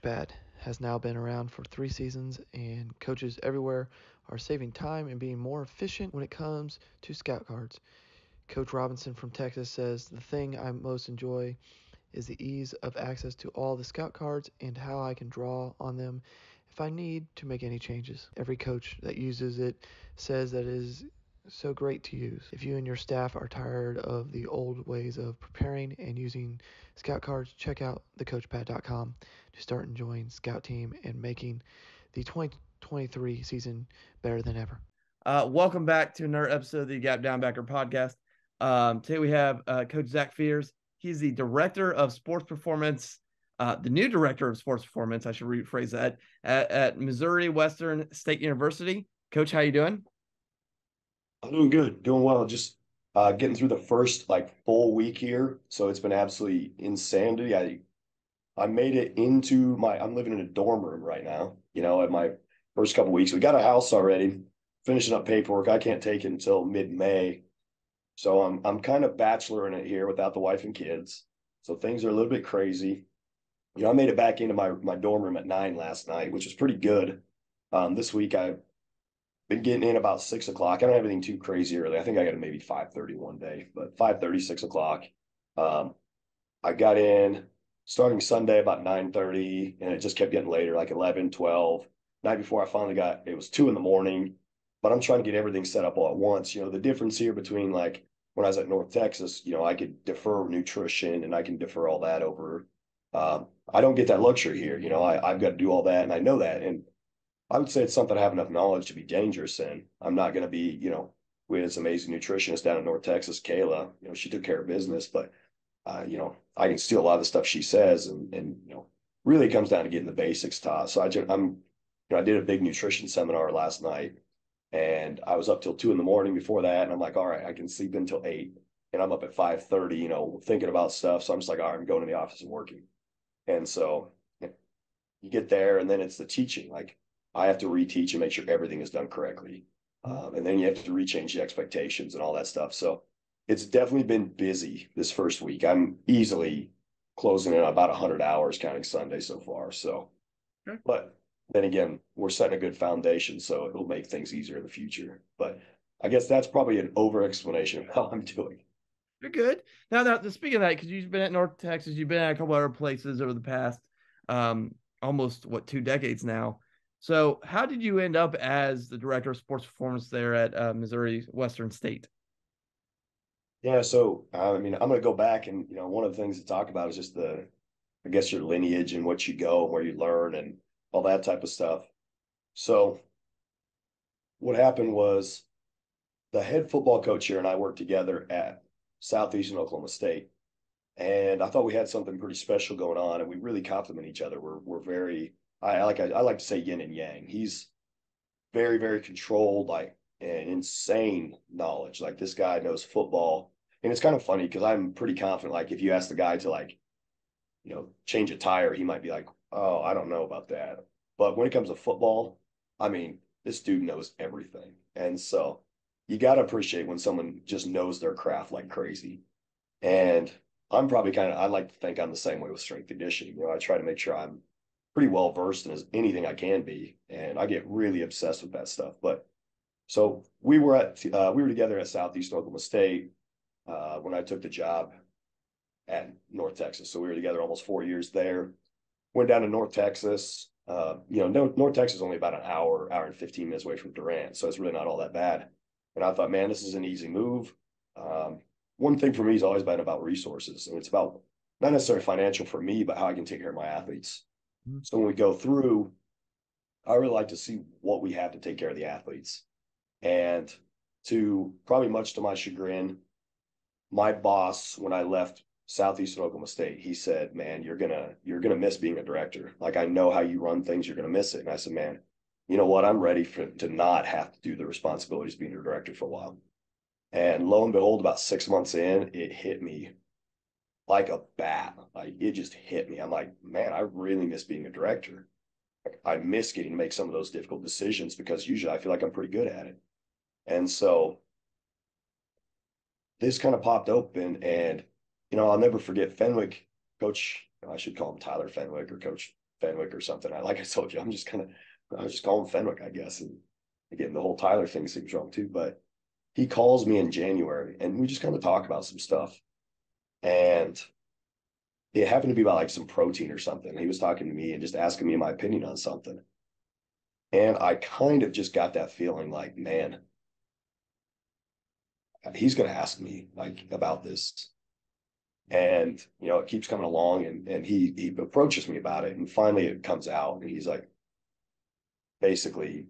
Coachpad has now been around for 3 seasons, and coaches everywhere are saving time and being more efficient when it comes to scout cards. Coach Robinson from Texas says, "The thing I most enjoy is the ease of access to all the scout cards and how I can draw on them if I need to make any changes. Every coach that uses it says that it is so great to use. If you and your staff are tired of the old ways of preparing and using scout cards, check out thecoachpad.com to start enjoying Scout Team and making the 2023 season better than ever." Welcome back to another episode of the Gap Downbacker podcast. Today we have Coach Zach Fears. He's the director of sports performance, the new director of sports performance, I should rephrase that, at Missouri Western State University. Coach, how you doing? I'm doing good, doing well. Just getting through the first full week here, so it's been absolutely insanity. I made it into I'm living in a dorm room right now. At my first couple weeks, we got a house already, finishing up paperwork. I can't take it until mid-May, so I'm kind of bacheloring it here without the wife and kids. So things are a little bit crazy. I made it back into my dorm room at 9 last night, which was pretty good. This week I've been getting in about 6 o'clock. I don't have anything too crazy early. I think I got maybe 5:30 one day, but 5:30, 6 o'clock. Um, I got in starting Sunday about 9:30, and it just kept getting later, like 11, 12. Night before I finally it was 2 in the morning, but I'm trying to get everything set up all at once. The difference here between when I was at North Texas, I could defer nutrition and I can defer all that over. I don't get that luxury here. I've got to do all that, and I know that. And I would say it's something I have enough knowledge to be dangerous in. I'm not going to be, we had this amazing nutritionist down in North Texas, Kayla. She took care of business, but I can steal a lot of the stuff she says, and really it comes down to getting the basics taught. So I did a big nutrition seminar last night, and I was up till 2 in the morning before that, and I'm like, all right, I can sleep until 8, and I'm up at 5:30, thinking about stuff. So I'm just like, all right, I'm going to the office and working, and so you get there, and then it's the teaching. I have to reteach and make sure everything is done correctly. And then you have to rechange the expectations and all that stuff. So it's definitely been busy this first week. I'm easily closing in about 100 hours counting Sunday so far. So, Okay. but then again, we're setting a good foundation, so it'll make things easier in the future. But I guess that's probably an over explanation of how I'm doing. You're good. Now, speaking of that, because you've been at North Texas, you've been at a couple other places over the past almost 2 decades now. So, how did you end up as the director of sports performance there at Missouri Western State? Yeah, so I'm going to go back, and one of the things to talk about is just I guess your lineage and what you go, where you learn, and all that type of stuff. So what happened was the head football coach here and I worked together at Southeastern Oklahoma State, and I thought we had something pretty special going on, and we really complement each other. We're very I like to say yin and yang. He's very, very controlled, and insane knowledge. Like this guy knows football. And it's kind of funny because I'm pretty confident. Like if you ask the guy to change a tire, he might be like, "Oh, I don't know about that." But when it comes to football, I mean, this dude knows everything. And so you got to appreciate when someone just knows their craft like crazy. And I'm probably I like to think I'm the same way with strength conditioning. I try to make sure I'm pretty well versed in anything I can be. And I get really obsessed with that stuff. But so we were together at Southeast Oklahoma State when I took the job at North Texas. So we were together almost 4 years there. Went down to North Texas. North Texas is only about an hour and 15 minutes away from Durant, so it's really not all that bad. And I thought, man, this is an easy move. One thing for me has always been about resources, and it's about not necessarily financial for me, but how I can take care of my athletes. So when we go through, I really like to see what we have to take care of the athletes. And to probably much to my chagrin, my boss, when I left Southeastern Oklahoma State, he said, "Man, you're gonna miss being a director. Like I know how you run things, you're gonna miss it." And I said, "Man, you know what? I'm ready to not have to do the responsibilities of being a director for a while." And lo and behold, about 6 months in, it hit me like a bat. Like it just hit me. I'm like, man, I really miss being a director. Like, I miss getting to make some of those difficult decisions because usually I feel like I'm pretty good at it. And so this kind of popped open, and I'll never forget Fenwick, Coach. I should call him Tyler Fenwick or Coach Fenwick or something. Like I told you, I was just calling Fenwick, I guess. And again, the whole Tyler thing seems wrong too. But he calls me in January and we just kind of talk about some stuff. And it happened to be about like some protein or something. He was talking to me and just asking me my opinion on something. And I kind of just got that feeling like, man, he's going to ask me like about this. And, it keeps coming along and he approaches me about it. And finally it comes out and he's like, basically,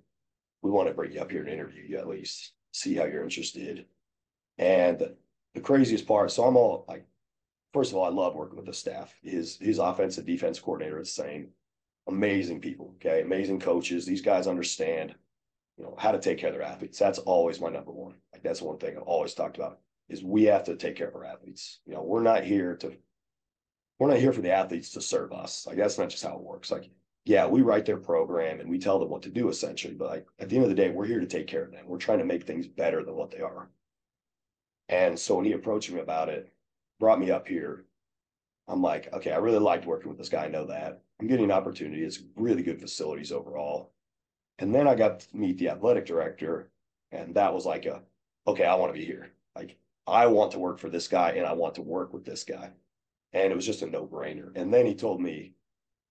we want to bring you up here and interview you at least, see how you're interested. And the craziest part, so I'm all like, first of all, I love working with the staff. His offense and defense coordinator is the same. Amazing people, okay, amazing coaches. These guys understand, how to take care of their athletes. That's always my number one. Like that's one thing I've always talked about is we have to take care of our athletes. We're not here for the athletes to serve us. Like that's not just how it works. Like, yeah, we write their program and we tell them what to do essentially, but like at the end of the day, we're here to take care of them. We're trying to make things better than what they are. And so when he approached me about it, brought me up here, I'm like, okay, I really liked working with this guy. I know that. I'm getting an opportunity. It's really good facilities overall. And then I got to meet the athletic director, and that was like okay, I want to be here. Like, I want to work for this guy, and I want to work with this guy. And it was just a no-brainer. And then he told me,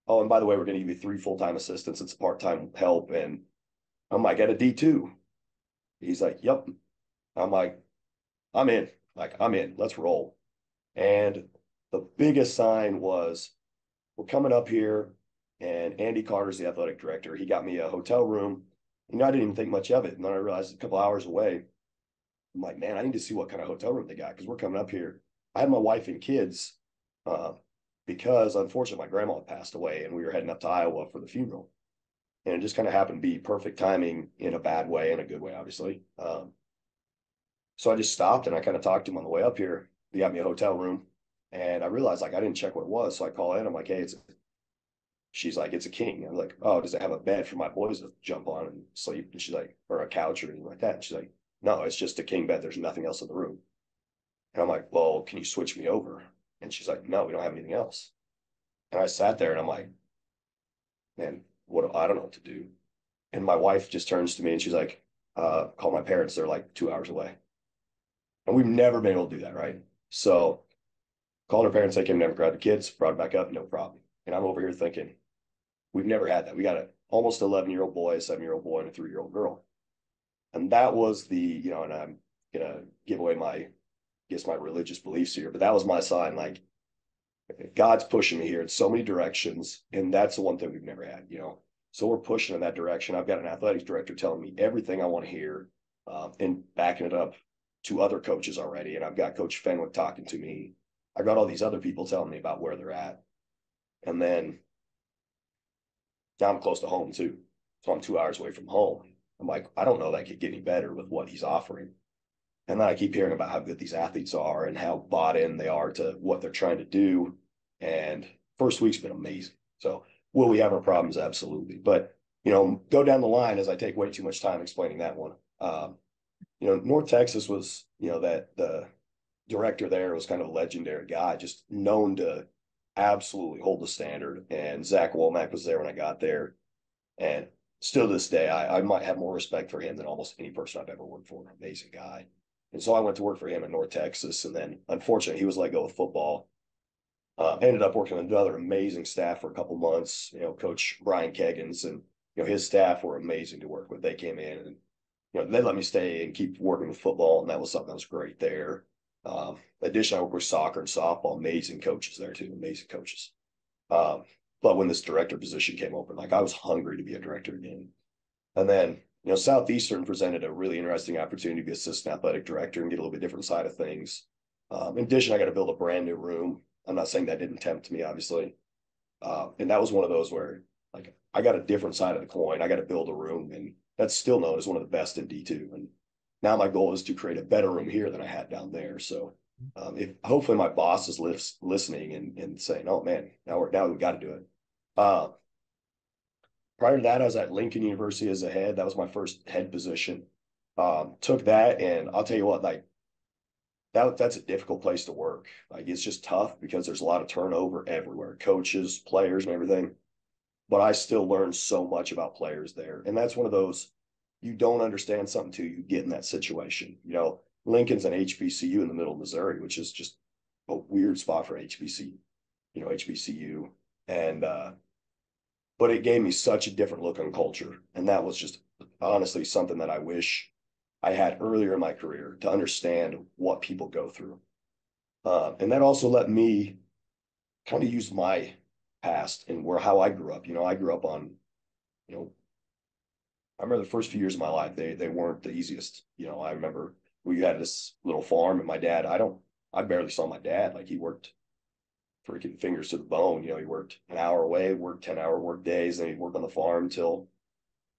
oh, and by the way, we're going to give you 3 full-time assistants. It's part-time help. And I'm like, at a D2. He's like, yep. I'm like, I'm in. Like, I'm in. Let's roll. And the biggest sign was we're coming up here, and Andy Carter's the athletic director. He got me a hotel room. I didn't even think much of it. And then I realized a couple hours away, I'm like, man, I need to see what kind of hotel room they got because we're coming up here. I had my wife and kids because unfortunately my grandma had passed away and we were heading up to Iowa for the funeral. And it just kind of happened to be perfect timing in a bad way and a good way, obviously. So I just stopped and I kind of talked to him on the way up here. He got me a hotel room. And I realized like I didn't check what it was. So I call in. I'm like, hey, she's like, it's a king. I'm like, oh, does it have a bed for my boys to jump on and sleep? And she's like, or a couch or anything like that. And she's like, no, it's just a king bed. There's nothing else in the room. And I'm like, well, can you switch me over? And she's like, no, we don't have anything else. And I sat there and I'm like, man, I don't know what to do. And my wife just turns to me and she's like, call my parents. They're like 2 hours away. And we've never been able to do that, right? So called her parents, they came, never grabbed the kids, brought it back up, no problem. And I'm over here thinking, we've never had that. We got an almost 11-year-old boy, a 7-year-old boy, and a 3-year-old girl. And that was and I'm gonna give away my religious beliefs here, but that was my sign. Like God's pushing me here in so many directions, and that's the one thing we've never had. So we're pushing in that direction. I've got an athletics director telling me everything I want to hear, and backing it up to other coaches already. And I've got Coach Fenwick talking to me. I've got all these other people telling me about where they're at, and then now I'm close to home too, so I'm 2 hours away from home. I'm like, I don't know that could get any better with what he's offering. And then I keep hearing about how good these athletes are and how bought in they are to what they're trying to do. And first week's been amazing. So will we have our problems? Absolutely. But, go down the line as I take way too much time explaining that one. North Texas was, that the director there was kind of a legendary guy, just known to absolutely hold the standard. And Zach Womack was there when I got there. And still to this day, I might have more respect for him than almost any person I've ever worked for. Amazing guy. And so I went to work for him in North Texas. And then unfortunately, he was let go of football. Ended up working with another amazing staff for a couple months, Coach Brian Keggins and, his staff were amazing to work with. They came in and, they let me stay and keep working with football. And that was something that was great there. Additionally, I worked with soccer and softball, amazing coaches there too, amazing coaches. But when this director position came open, like I was hungry to be a director again. And then, Southeastern presented a really interesting opportunity to be assistant athletic director and get a little bit different side of things. In addition, I got to build a brand new room. I'm not saying that didn't tempt me, obviously. And that was one of those where, like, I got a different side of the coin. I got to build a room, and that's still known as one of the best in D2. And now my goal is to create a better room here than I had down there. So if hopefully my boss is listening and saying, oh man, now we've got to do it. Prior to that, I was at Lincoln University as a head. That was my first head position. Took that, and I'll tell you what, like that's a difficult place to work. Like it's just tough because there's a lot of turnover everywhere, coaches, players, and everything. but I still learned so much about players there. And that's one of those, you don't understand something till you get in that situation. You know, Lincoln's an HBCU in the middle of Missouri, which is just a weird spot for HBCU. And, but it gave me such a different look on culture. And that was just honestly something that I wish I had earlier in my career to understand what people go through. And that also let me kind of use my past and how I grew up. You know, I grew up on, you know, I remember the first few years of my life, they weren't the easiest. You know, I remember we had this little farm and my dad, I barely saw my dad. Like he worked freaking fingers to the bone. You know, he worked an hour away, worked 10-hour work days, and he'd work on the farm till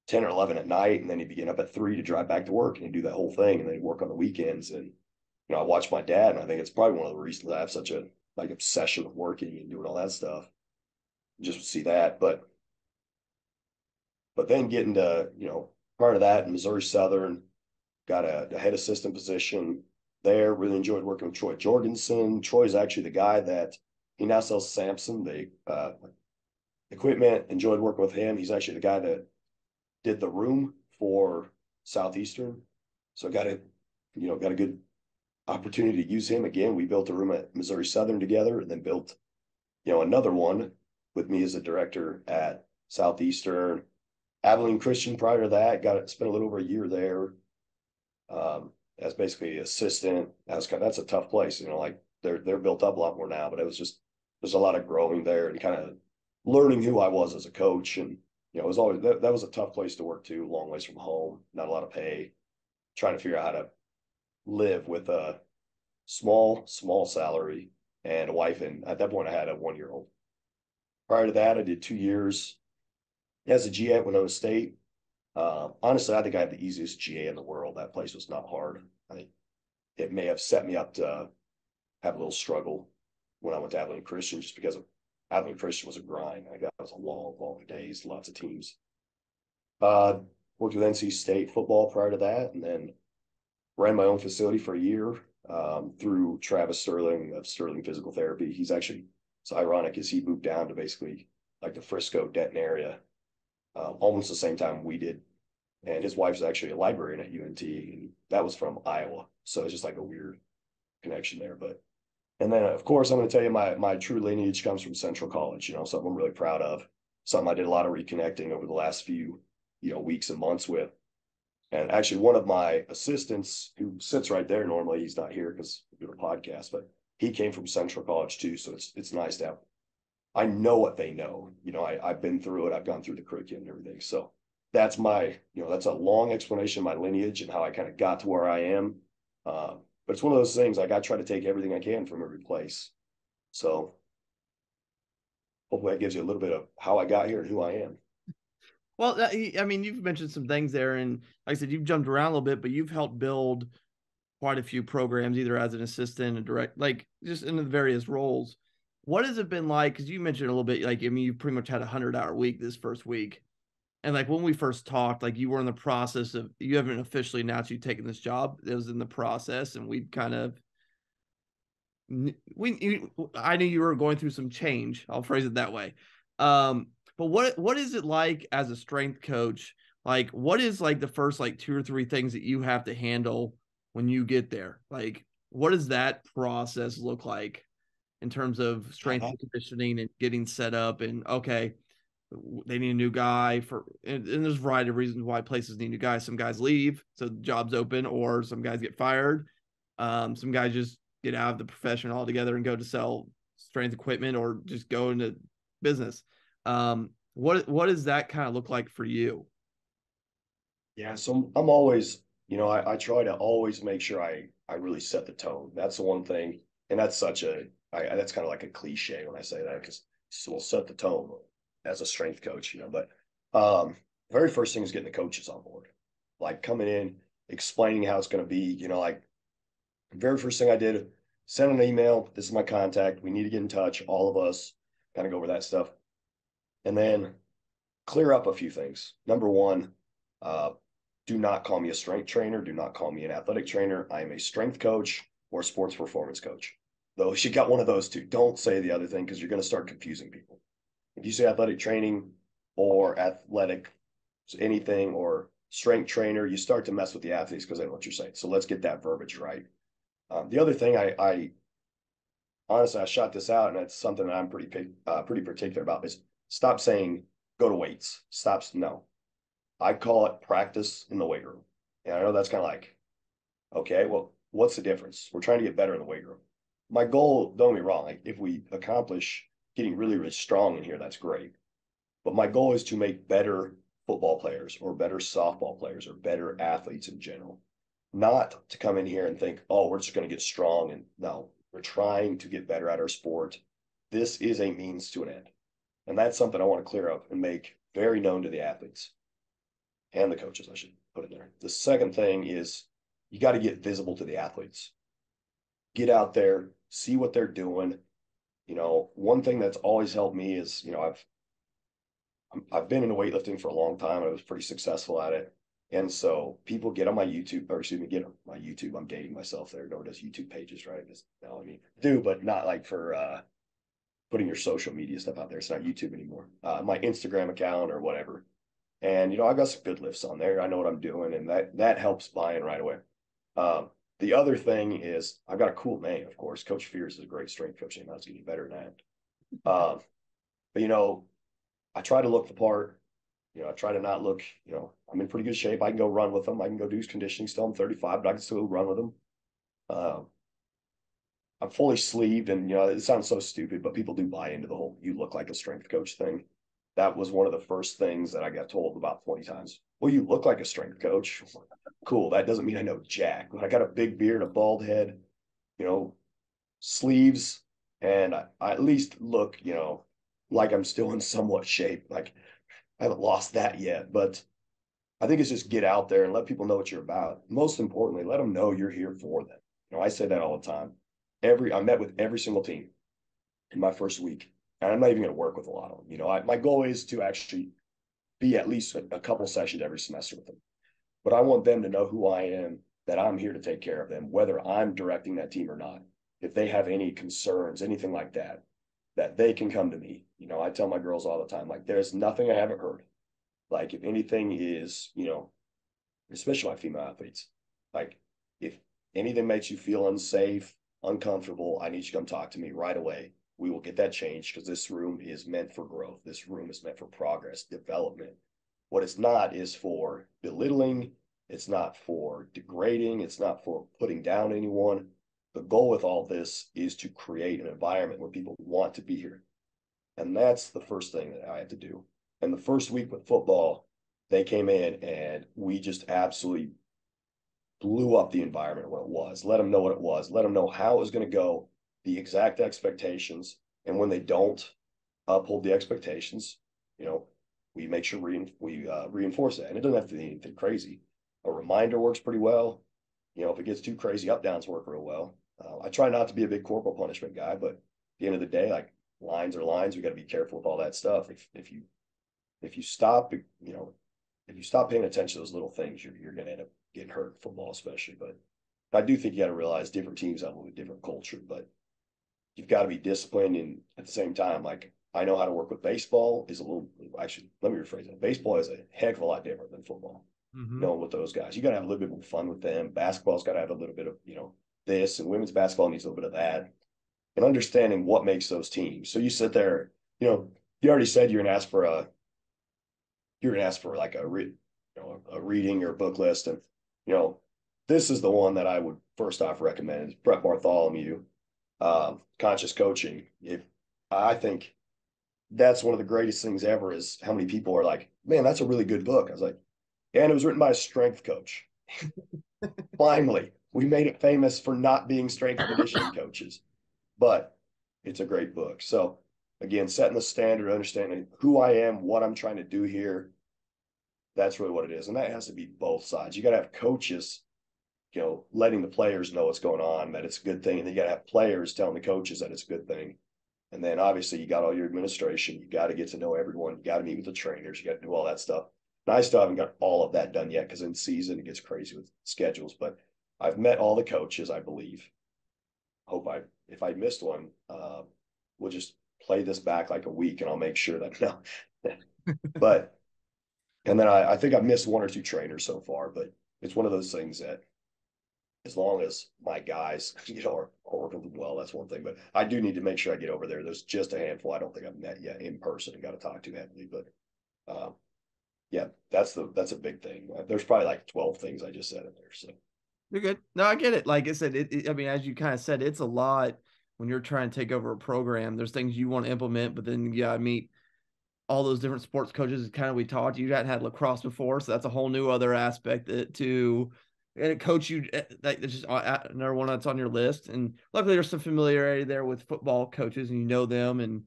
10 or 11 at night. And then he'd be getting up at 3 to drive back to work and he'd do that whole thing. And then he'd work on the weekends. And, you know, I watched my dad, and I think it's probably one of the reasons I have such a like obsession with working and doing all that stuff. Just see that. But then getting to, you know, part of that in Missouri Southern, got a head assistant position there. Really enjoyed working with Troy Jorgensen. Troy's actually the guy that he now sells Samson, the equipment. Enjoyed working with him. He's actually the guy that did the room for Southeastern. So got a good opportunity to use him again. We built a room at Missouri Southern together, and then built, you know, another one with me as a director at Southeastern. Abilene Christian prior to that, spent a little over a year there. As basically assistant. That's a tough place, you know, like they're built up a lot more now, but there's a lot of growing there and kind of learning who I was as a coach. And, you know, it was always, that was a tough place to work too, long ways from home, not a lot of pay, trying to figure out how to live with a small salary and a wife. And at that point I had a 1-year-old. Prior to that, I did 2 years as a GA at Winona State. Honestly, I think I had the easiest GA in the world. That place was not hard. I think it may have set me up to have a little struggle when I went to Abilene Christian, just because Abilene Christian was a grind. I got it was a long days, lots of teams. Worked with NC State football prior to that, and then ran my own facility for a year through Travis Sterling of Sterling Physical Therapy. It's ironic, is he moved down to basically like the Frisco, Denton area almost the same time we did. And his wife's actually a librarian at UNT, and that was from Iowa. So it's just like a weird connection there. And then of course, I'm going to tell you my true lineage comes from Central College, you know, something I'm really proud of, something I did a lot of reconnecting over the last few, you know, weeks and months with. And actually one of my assistants who sits right there, normally he's not here because we do a podcast, but he came from Central College too. So it's nice to have, I know what they know, you know, I've been through it. I've gone through the curriculum and everything. So that's that's a long explanation of my lineage and how I kind of got to where I am. But it's one of those things, like I try to take everything I can from every place. So hopefully that gives you a little bit of how I got here and who I am. Well, I mean, you've mentioned some things there, and like I said, you've jumped around a little bit, but you've helped build quite a few programs, either as an assistant and direct, like just in the various roles. What has it been like? Because you mentioned a little bit, like, I mean, you pretty much had a 100-hour week this first week. And like when we first talked, like you were in the process of, you haven't officially announced you taking this job. It was in the process, and we'd kind of, I knew you were going through some change. I'll phrase it that way. But what is it like as a strength coach? Like, what is like the first like 2 or 3 things that you have to handle when you get there? Like, what does that process look like in terms of strength and conditioning and getting set up? And okay, they need a new guy and there's a variety of reasons why places need new guys. Some guys leave, so the job's open, or some guys get fired. Some guys just get out of the profession altogether and go to sell strength equipment or just go into business. What does that kind of look like for you? Yeah, so I'm always, you know, I try to always make sure I really set the tone. That's the one thing, and that's that's kind of like a cliche when I say that, because we'll set the tone as a strength coach, you know. But very first thing is getting the coaches on board, like coming in, explaining how it's going to be, you know, like very first thing I did, send an email. This is my contact. We need to get in touch, all of us, kind of go over that stuff. And then clear up a few things. Number one, do not call me a strength trainer. Do not call me an athletic trainer. I am a strength coach or sports performance coach. Though she got one of those two. Don't say the other thing, because you're going to start confusing people. If you say athletic training, or athletic, anything, or strength trainer, you start to mess with the athletes because they know what you're saying. So let's get that verbiage right. The other thing I honestly, I shot this out, and it's something that I'm pretty particular about, is stop saying go to weights. No. I call it practice in the weight room. And I know that's kind of like, okay, well, what's the difference? We're trying to get better in the weight room. My goal, don't get me wrong, like if we accomplish getting really, really strong in here, that's great. But my goal is to make better football players or better softball players or better athletes in general. Not to come in here and think, oh, we're just going to get strong. And no, we're trying to get better at our sport. This is a means to an end. And that's something I want to clear up and make very known to the athletes and the coaches, I should put in there. The second thing is you got to get visible to the athletes. Get out there, see what they're doing. You know, one thing that's always helped me is, you know, I've been in weightlifting for a long time. I was pretty successful at it. And so people get on my YouTube, or excuse me, get on my YouTube. I'm dating myself there. No one does YouTube pages, right? No, I mean, do, but not like for putting your social media stuff out there. It's not YouTube anymore. My Instagram account or whatever. And, you know, I got some good lifts on there. I know what I'm doing, and that helps buy-in right away. The other thing is I've got a cool name, of course. Coach Fears is a great strength coach name. That's getting better than that. But, you know, I try to look the part. You know, I try to not look, you know, I'm in pretty good shape. I can go run with them. I can go do conditioning still. I'm 35, but I can still run with them. I'm fully sleeved, and, you know, it sounds so stupid, but people do buy into the whole you look like a strength coach thing. That was one of the first things that I got told about 20 times. Well, you look like a strength coach. Cool. That doesn't mean I know jack. But I got a big beard, a bald head, you know, sleeves, and I at least look, you know, like I'm still in somewhat shape. Like I haven't lost that yet, but I think it's just get out there and let people know what you're about. Most importantly, let them know you're here for them. You know, I say that all the time. I met with every single team in my first week, and I'm not even going to work with a lot of them. You know, my goal is to actually be at least a couple sessions every semester with them. But I want them to know who I am, that I'm here to take care of them, whether I'm directing that team or not. If they have any concerns, anything like that, that they can come to me. You know, I tell my girls all the time, like, there's nothing I haven't heard. Like, if anything is, you know, especially my female athletes, like, if anything makes you feel unsafe, uncomfortable, I need you to come talk to me right away. We will get that changed because this room is meant for growth. This room is meant for progress, development. What it's not is for belittling. It's not for degrading. It's not for putting down anyone. The goal with all this is to create an environment where people want to be here. And that's the first thing that I had to do. And the first week with football, they came in and we just absolutely blew up the environment of what it was. Let them know what it was. Let them know how it was going to go, the exact expectations. And when they don't uphold the expectations, you know, we make sure we reinforce that. And it doesn't have to be anything crazy. A reminder works pretty well. You know, if it gets too crazy, up downs work real well. I try not to be a big corporal punishment guy, but at the end of the day, like lines are lines. We got to be careful with all that stuff. If you stop, you know, if you stop paying attention to those little things, you're going to end up getting hurt in football, especially. But I do think you got to realize different teams have a little different culture, but you've got to be disciplined. And at the same time, like I know how to work with baseball is a little, actually, let me rephrase that. Baseball is a heck of a lot different than football. Mm-hmm. Knowing with those guys, you got to have a little bit more fun with them. Basketball's got to have a little bit of, you know, this, and women's basketball needs a little bit of that, and understanding what makes those teams. So you sit there, you know, you already said you're going to ask for like a reading or book list. And, you know, this is the one that I would first off recommend is Brett Bartholomew, Conscious Coaching. If I think that's one of the greatest things ever is how many people are like, man, that's a really good book. I was like, yeah, and it was written by a strength coach. Finally, we made it famous for not being strength conditioning coaches, but it's a great book. So again, setting the standard, understanding who I am, what I'm trying to do here. That's really what it is. And that has to be both sides. You got to have coaches, you know, letting the players know what's going on, that it's a good thing. And then you got to have players telling the coaches that it's a good thing. And then obviously you got all your administration. You got to get to know everyone. You got to meet with the trainers. You got to do all that stuff. And I still haven't got all of that done yet because in season it gets crazy with schedules. But I've met all the coaches, I believe. If I missed one, we'll just play this back like a week and I'll make sure that no, But, and then I think I've missed one or two trainers so far, but it's one of those things that as long as my guys, are working well, that's one thing. But I do need to make sure I get over there. There's just a handful I don't think I've met yet in person and got to talk to heavily. But yeah, that's a big thing. There's probably like 12 things I just said in there. So You're good. No, I get it. Like I said, I mean, as you kind of said, it's a lot when you're trying to take over a program. There's things you want to implement, but then I meet all those different sports coaches. Kind of we talked. You hadn't had lacrosse before, so that's a whole new other aspect to and a coach you that just another one that's on your list. And luckily, there's some familiarity there with football coaches, and you know them, and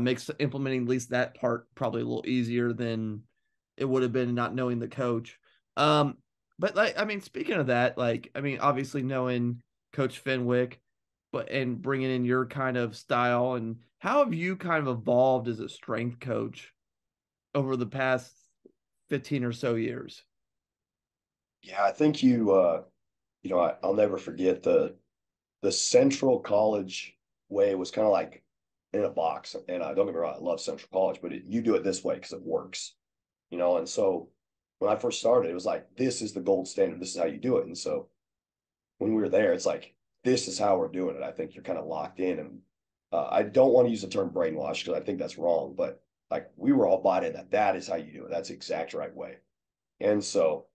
makes implementing at least that part probably a little easier than it would have been not knowing the coach. But like, I mean, speaking of that, like, I mean, obviously knowing Coach Fenwick, but and bringing in your kind of style, and how have you kind of evolved as a strength coach over the past 15 or so years? yeah, I think I'll never forget the Central College way was kind of like in a box. And I don't get me wrong, I love Central College, but you do it this way because it works, And so when I first started, it was like, this is the gold standard. This is how you do it. And so when we were there, it's like, this is how we're doing it. I think you're kind of locked in. And I don't want to use the term brainwash because I think that's wrong, but like we were all bought in that is how you do it. That's the exact right way. And so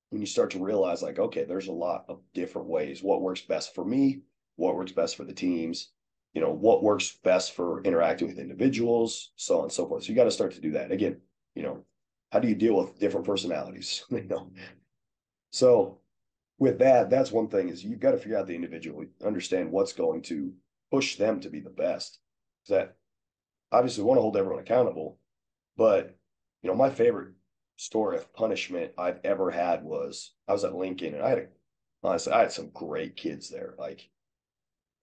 when you start to realize like, okay, there's a lot of different ways, what works best for me, what works best for the teams, what works best for interacting with individuals, so on and so forth. So you got to start to do that. Again, how do you deal with different personalities? So with that, that's one thing is you've got to figure out the individual, understand what's going to push them to be the best. That obviously want to hold everyone accountable, but my favorite story of punishment I've ever had was I was at Lincoln and honestly, I had some great kids there. Like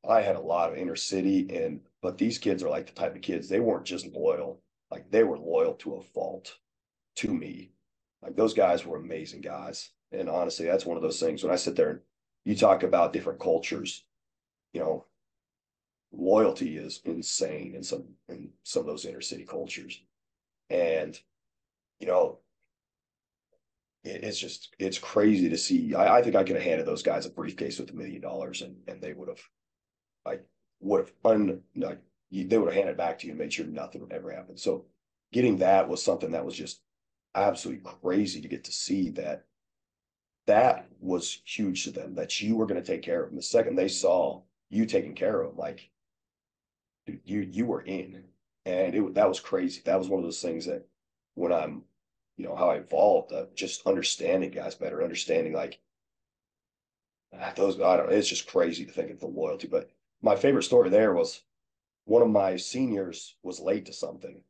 I had a lot of inner city but these kids are like the type of kids, they weren't just loyal, like they were loyal to a fault to me. Like those guys were amazing guys. And honestly, that's one of those things when I sit there and you talk about different cultures, you know, loyalty is insane in some of those inner city cultures. And, you know, it's crazy to see. I think I could have handed those guys a briefcase with $1 million and they would have like they would have handed it back to you and made sure nothing would ever happen. So getting that was something that was just absolutely crazy to get to see that was huge to them, that you were going to take care of them. The second they saw you taking care of them, like dude, you were in, and that was crazy. That was one of those things that when I'm, how I evolved, just understanding guys better, understanding like those. I don't know. It's just crazy to think of the loyalty. But my favorite story there was one of my seniors was late to something,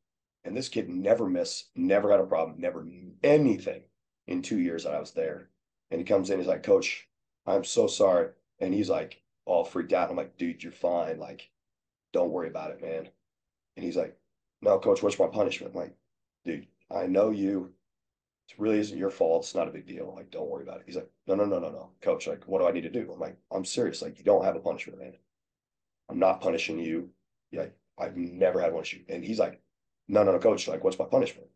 and this kid never missed, never had a problem, never anything in 2 years that I was there. And he comes in, he's like, Coach, I'm so sorry. And he's like all freaked out. I'm like, dude, you're fine. Like, don't worry about it, man. And he's like, no, Coach, what's my punishment? I'm like, dude, I know you. It really isn't your fault. It's not a big deal. Like, don't worry about it. He's like, no, no, no, no, no. Coach, like, what do I need to do? I'm like, I'm serious. Like, you don't have a punishment, man. I'm not punishing you. Yeah, I've never had one issue. And he's like, no, no, no, Coach, like, what's my punishment?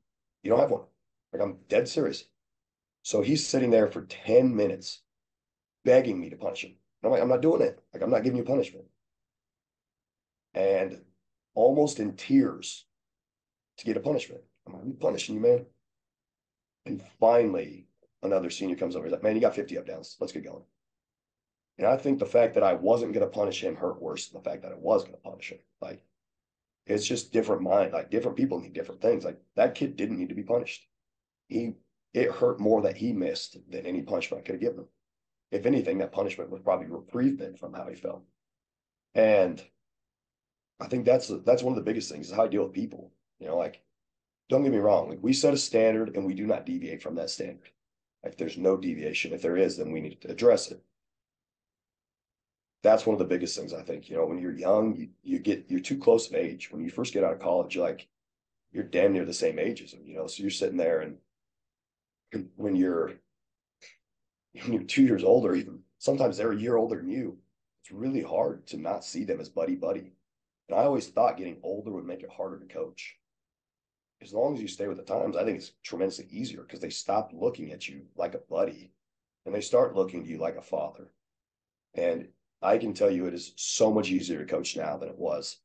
You don't have one. Like, I'm dead serious. So he's sitting there for 10 minutes begging me to punish him. And I'm like, I'm not doing it. Like, I'm not giving you punishment. And almost in tears to get a punishment. I'm punishing you, man. And finally, another senior comes over. He's like, man, you got 50 up downs. Let's get going. And I think the fact that I wasn't going to punish him hurt worse than the fact that I was going to punish him. Like, it's just different mind. Like, different people need different things. Like, that kid didn't need to be punished. It hurt more that he missed than any punishment I could have given him. If anything, that punishment was probably reprieved him from how he felt. And I think that's one of the biggest things is how I deal with people. Like, don't get me wrong. Like, we set a standard and we do not deviate from that standard. Like, there's no deviation. If there is, then we need to address it. That's one of the biggest things I think. When you're young, you're too close of age. When you first get out of college, you're damn near the same age as them. So you're sitting there, and when you're 2 years older, even sometimes they're a year older than you. It's really hard to not see them as buddy buddy. And I always thought getting older would make it harder to coach. as long as you stay with the times, I think it's tremendously easier because they stop looking at you like a buddy and they start looking at you like a father. And I can tell you it is so much easier to coach now than it was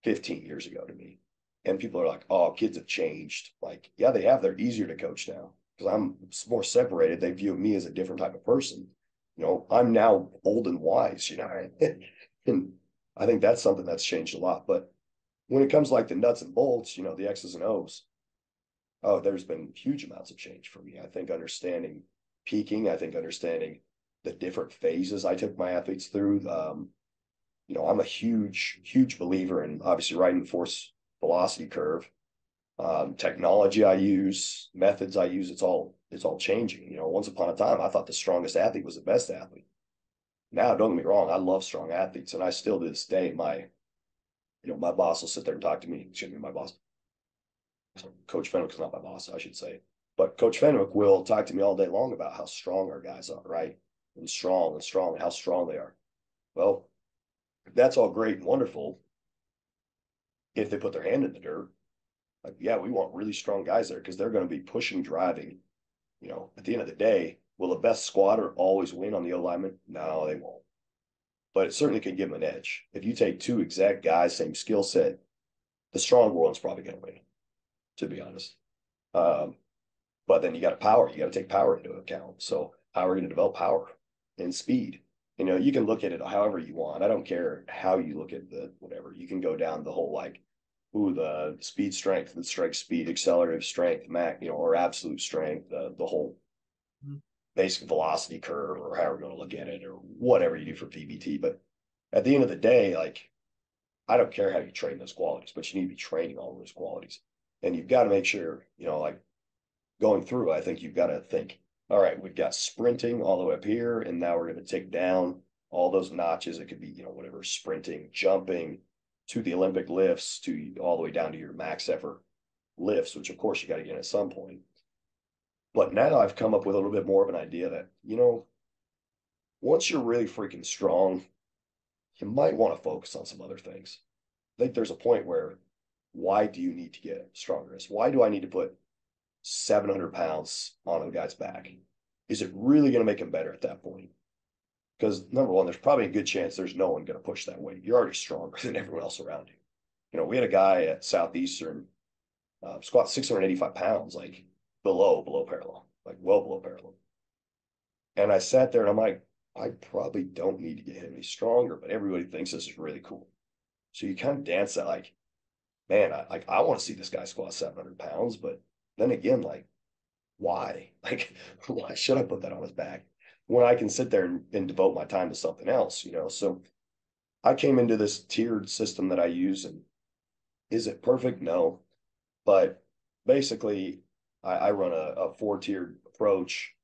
15 years ago to me. And people are like, oh, kids have changed. Like, yeah, they have. They're easier to coach now because I'm more separated. They view me as a different type of person. I'm now old and wise, and I think that's something that's changed a lot. But when it comes like the nuts and bolts, the X's and O's, oh, there's been huge amounts of change for me. I think understanding peaking, I think understanding the different phases I took my athletes through. I'm a huge, huge believer in obviously riding the force velocity curve. Technology I use, methods I use, it's all changing. Once upon a time, I thought the strongest athlete was the best athlete. Now, don't get me wrong, I love strong athletes, and I still to this day, my boss will sit there and talk to me. Excuse me, my boss. Coach Fenwick is not my boss, I should say. But Coach Fenwick will talk to me all day long about how strong our guys are, right? And strong and how strong they are. Well, that's all great and wonderful if they put their hand in the dirt. Like, yeah, we want really strong guys there because they're going to be pushing, driving. At the end of the day, will the best squatter always win on the O lineman? No, they won't. But it certainly can give them an edge. If you take two exact guys, same skill set, the strong one's probably going to win, to be honest. But then you got power. You got to take power into account. So how are we going to develop power and speed? You can look at it however you want. I don't care how you look at the whatever. You can go down the whole the speed strength, the strength speed, accelerative strength, or absolute strength, the whole basic velocity curve, or however you're going to look at it, or whatever you do for PBT. But at the end of the day, I don't care how you train those qualities, but you need to be training all those qualities. And you've got to make sure, going through, I think you've got to think, all right, we've got sprinting all the way up here, and now we're going to take down all those notches. It could be, whatever, sprinting, jumping, to the Olympic lifts, to all the way down to your max effort lifts, which of course you got to get at some point. But now I've come up with a little bit more of an idea that, once you're really freaking strong, you might want to focus on some other things. I think there's a point where, why do you need to get stronger? Why do I need to put 700 pounds on a guy's back? Is it really going to make him better at that point? Because number one, there's probably a good chance there's no one going to push that weight. You're already stronger than everyone else around you. We had a guy at Southeastern squat 685 pounds, like below parallel, like well below parallel. And I sat there and I'm like, I probably don't need to get him any stronger, but everybody thinks this is really cool. So you kind of dance that like, man, I want to see this guy squat 700 pounds, but then again, why? Why should I put that on his back when I can sit there and devote my time to something else, So I came into this tiered system that I use, and is it perfect? No. But basically, I run a 4-tiered approach.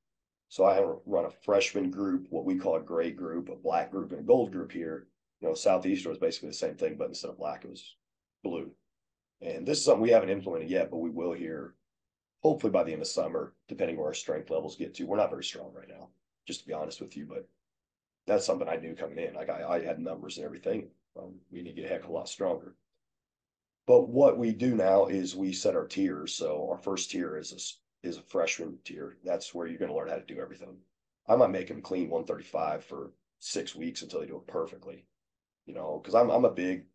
So I run a freshman group, what we call a gray group, a black group, and a gold group here. Southeastern was basically the same thing, but instead of black, it was blue. And this is something we haven't implemented yet, but we will here, hopefully by the end of summer, depending where our strength levels get to. We're not very strong right now, just to be honest with you, but that's something I knew coming in. I had numbers and everything. We need to get a heck of a lot stronger. But what we do now is we set our tiers. So our first tier is a freshman tier. That's where you're going to learn how to do everything. I might make them clean 135 for 6 weeks until they do it perfectly, because I'm a big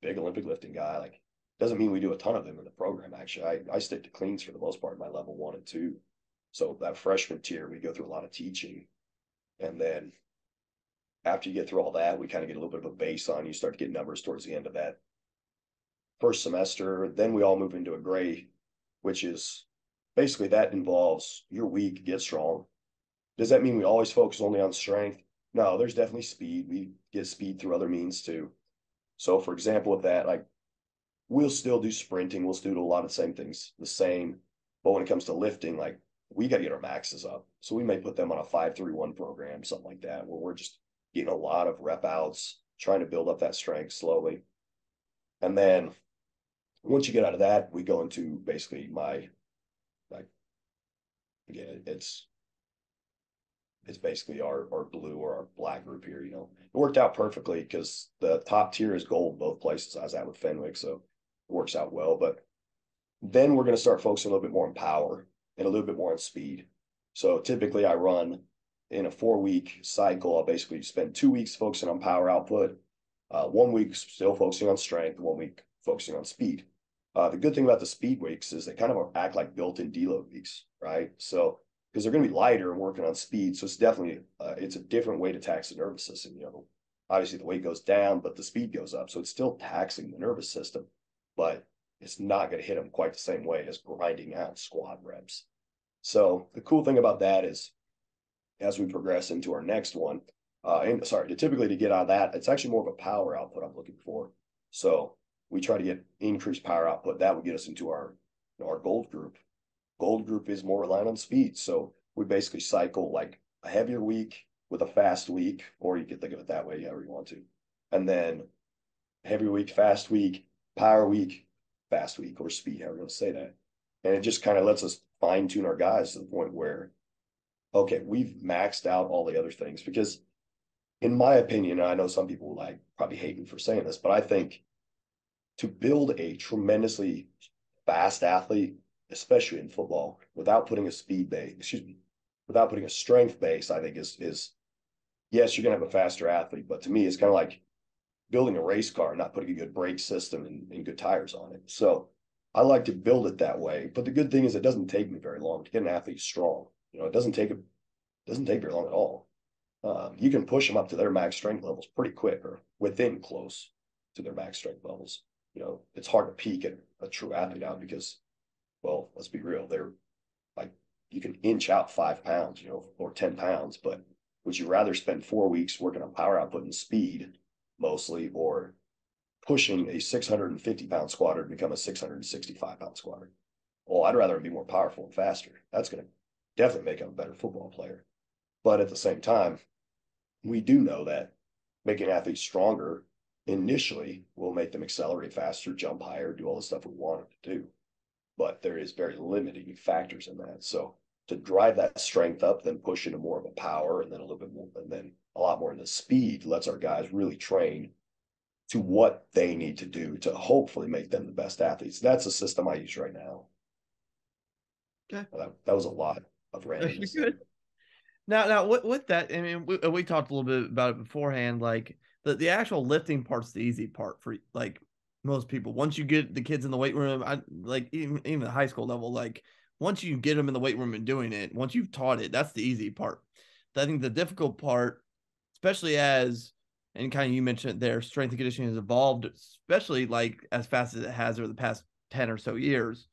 Olympic lifting guy. Doesn't mean we do a ton of them in the program. Actually, I stick to cleans for the most part in my level 1 and 2. So that freshman tier, we go through a lot of teaching. And then after you get through all that, we kind of get a little bit of a base on. You start to get numbers towards the end of that first semester. Then we all move into a gray, which is basically that involves you're weak, get strong. Does that mean we always focus only on strength? No, there's definitely speed. We get speed through other means too. So for example, with that, we'll still do sprinting. We'll still do a lot of the same things the same. But when it comes to lifting, we got to get our maxes up. So we may put them on a 5-3-1 program, something like that, where we're just getting a lot of rep outs, trying to build up that strength slowly. And then once you get out of that, we go into basically again, it's basically our blue or our black group here. It worked out perfectly because the top tier is gold both places I was at with Fenwick. So it works out well. But Then we're going to start focusing a little bit more on power and a little bit more on speed. So typically I run in a 4-week cycle. I'll basically spend 2 weeks focusing on power output, 1 week still focusing on strength, 1 week focusing on speed. The good thing about the speed weeks is they kind of act like built-in deload weeks, right? So because they're going to be lighter and working on speed, so it's definitely it's a different way to tax the nervous system. Obviously the weight goes down, but the speed goes up, so it's still taxing the nervous system, but it's not going to hit them quite the same way as grinding out squat reps. So the cool thing about that is, as we progress into our next one, typically to get out of that, it's actually more of a power output I'm looking for. So we try to get increased power output. That would get us into our gold group. Gold group is more reliant on speed. So we basically cycle like a heavier week with a fast week, or you could think of it that way, however you want to. And then heavy week, fast week, power week, fast week, or speed, however you want to say that. And it just kind of lets us fine tune our guys to the point where, okay, we've maxed out all the other things. Because in my opinion, I know some people like probably hate me for saying this, but I think to build a tremendously fast athlete, especially in football, without putting a without putting a strength base, I think is yes, you're gonna have a faster athlete, but to me, it's kind of like building a race car, not putting a good brake system and good tires on it. So I like to build it that way. But the good thing is it doesn't take me very long to get an athlete strong. It doesn't take very long at all. You can push them up to their max strength levels pretty quick, or within close to their max strength levels. It's hard to peak at a true athlete out because, well, let's be real, they're like, you can inch out 5 pounds, or 10 pounds, but would you rather spend 4 weeks working on power output and speed mostly, or pushing a 650-pound squatter to become a 665-pound squatter? Well, I'd rather be more powerful and faster. That's going to definitely make him a better football player. But at the same time, we do know that making athletes stronger initially will make them accelerate faster, jump higher, do all the stuff we want them to do. But there is very limiting factors in that. So to drive that strength up, then push into more of a power, and then a little bit more, and then a lot more into speed, lets our guys really train to what they need to do to hopefully make them the best athletes. That's the system I use right now. Okay. That was a lot of randomness. Good. Now, with that, I mean, we talked a little bit about it beforehand. Like the actual lifting part's the easy part for like most people. Once you get the kids in the weight room, even the high school level, like once you get them in the weight room and doing it, once you've taught it, that's the easy part. I think the difficult part, especially and kind of you mentioned their strength and conditioning has evolved, especially like as fast as it has over the past 10 or so years.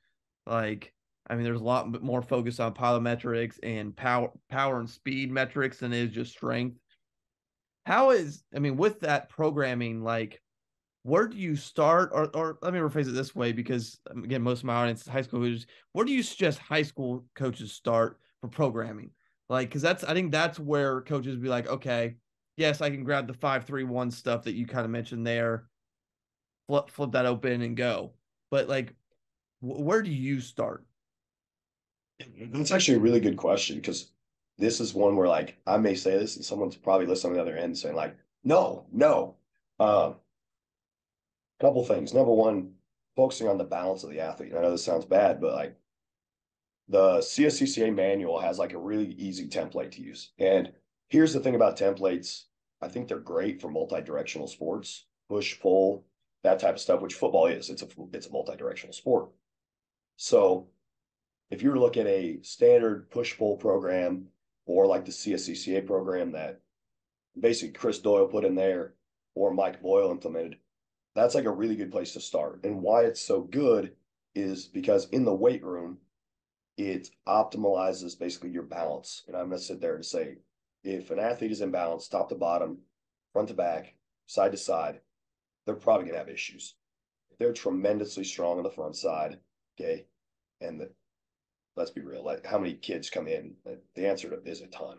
Like, I mean, there's a lot more focus on plyometrics and power and speed metrics than is just strength. With that programming, like, where do you start? Or let me rephrase it this way, because again, most of my audience is high school coaches. Where do you suggest high school coaches start for programming? Like, because I think that's where coaches be like, okay, yes, I can grab the 5-3-1 stuff that you kind of mentioned there, flip that open and go. But like, where do you start? That's actually a really good question, because this is one where, like, I may say this and someone's probably listening on the other end saying like, no. Couple things. Number one, focusing on the balance of the athlete. I know this sounds bad, but like the CSCCA manual has like a really easy template to use. And here's the thing about templates. I think they're great for multi-directional sports, push, pull, that type of stuff, which football is. It's a multi-directional sport. So if you were to look at a standard push-pull program, or like the CSCCA program that basically Chris Doyle put in there, or Mike Boyle implemented, that's like a really good place to start. And why it's so good is because in the weight room, it optimizes basically your balance. And I'm going to sit there and say, if an athlete is imbalanced, top to bottom, front to back, side to side, they're probably going to have issues. If they're tremendously strong on the front side, okay, and let's be real, like how many kids come in? The answer is a ton,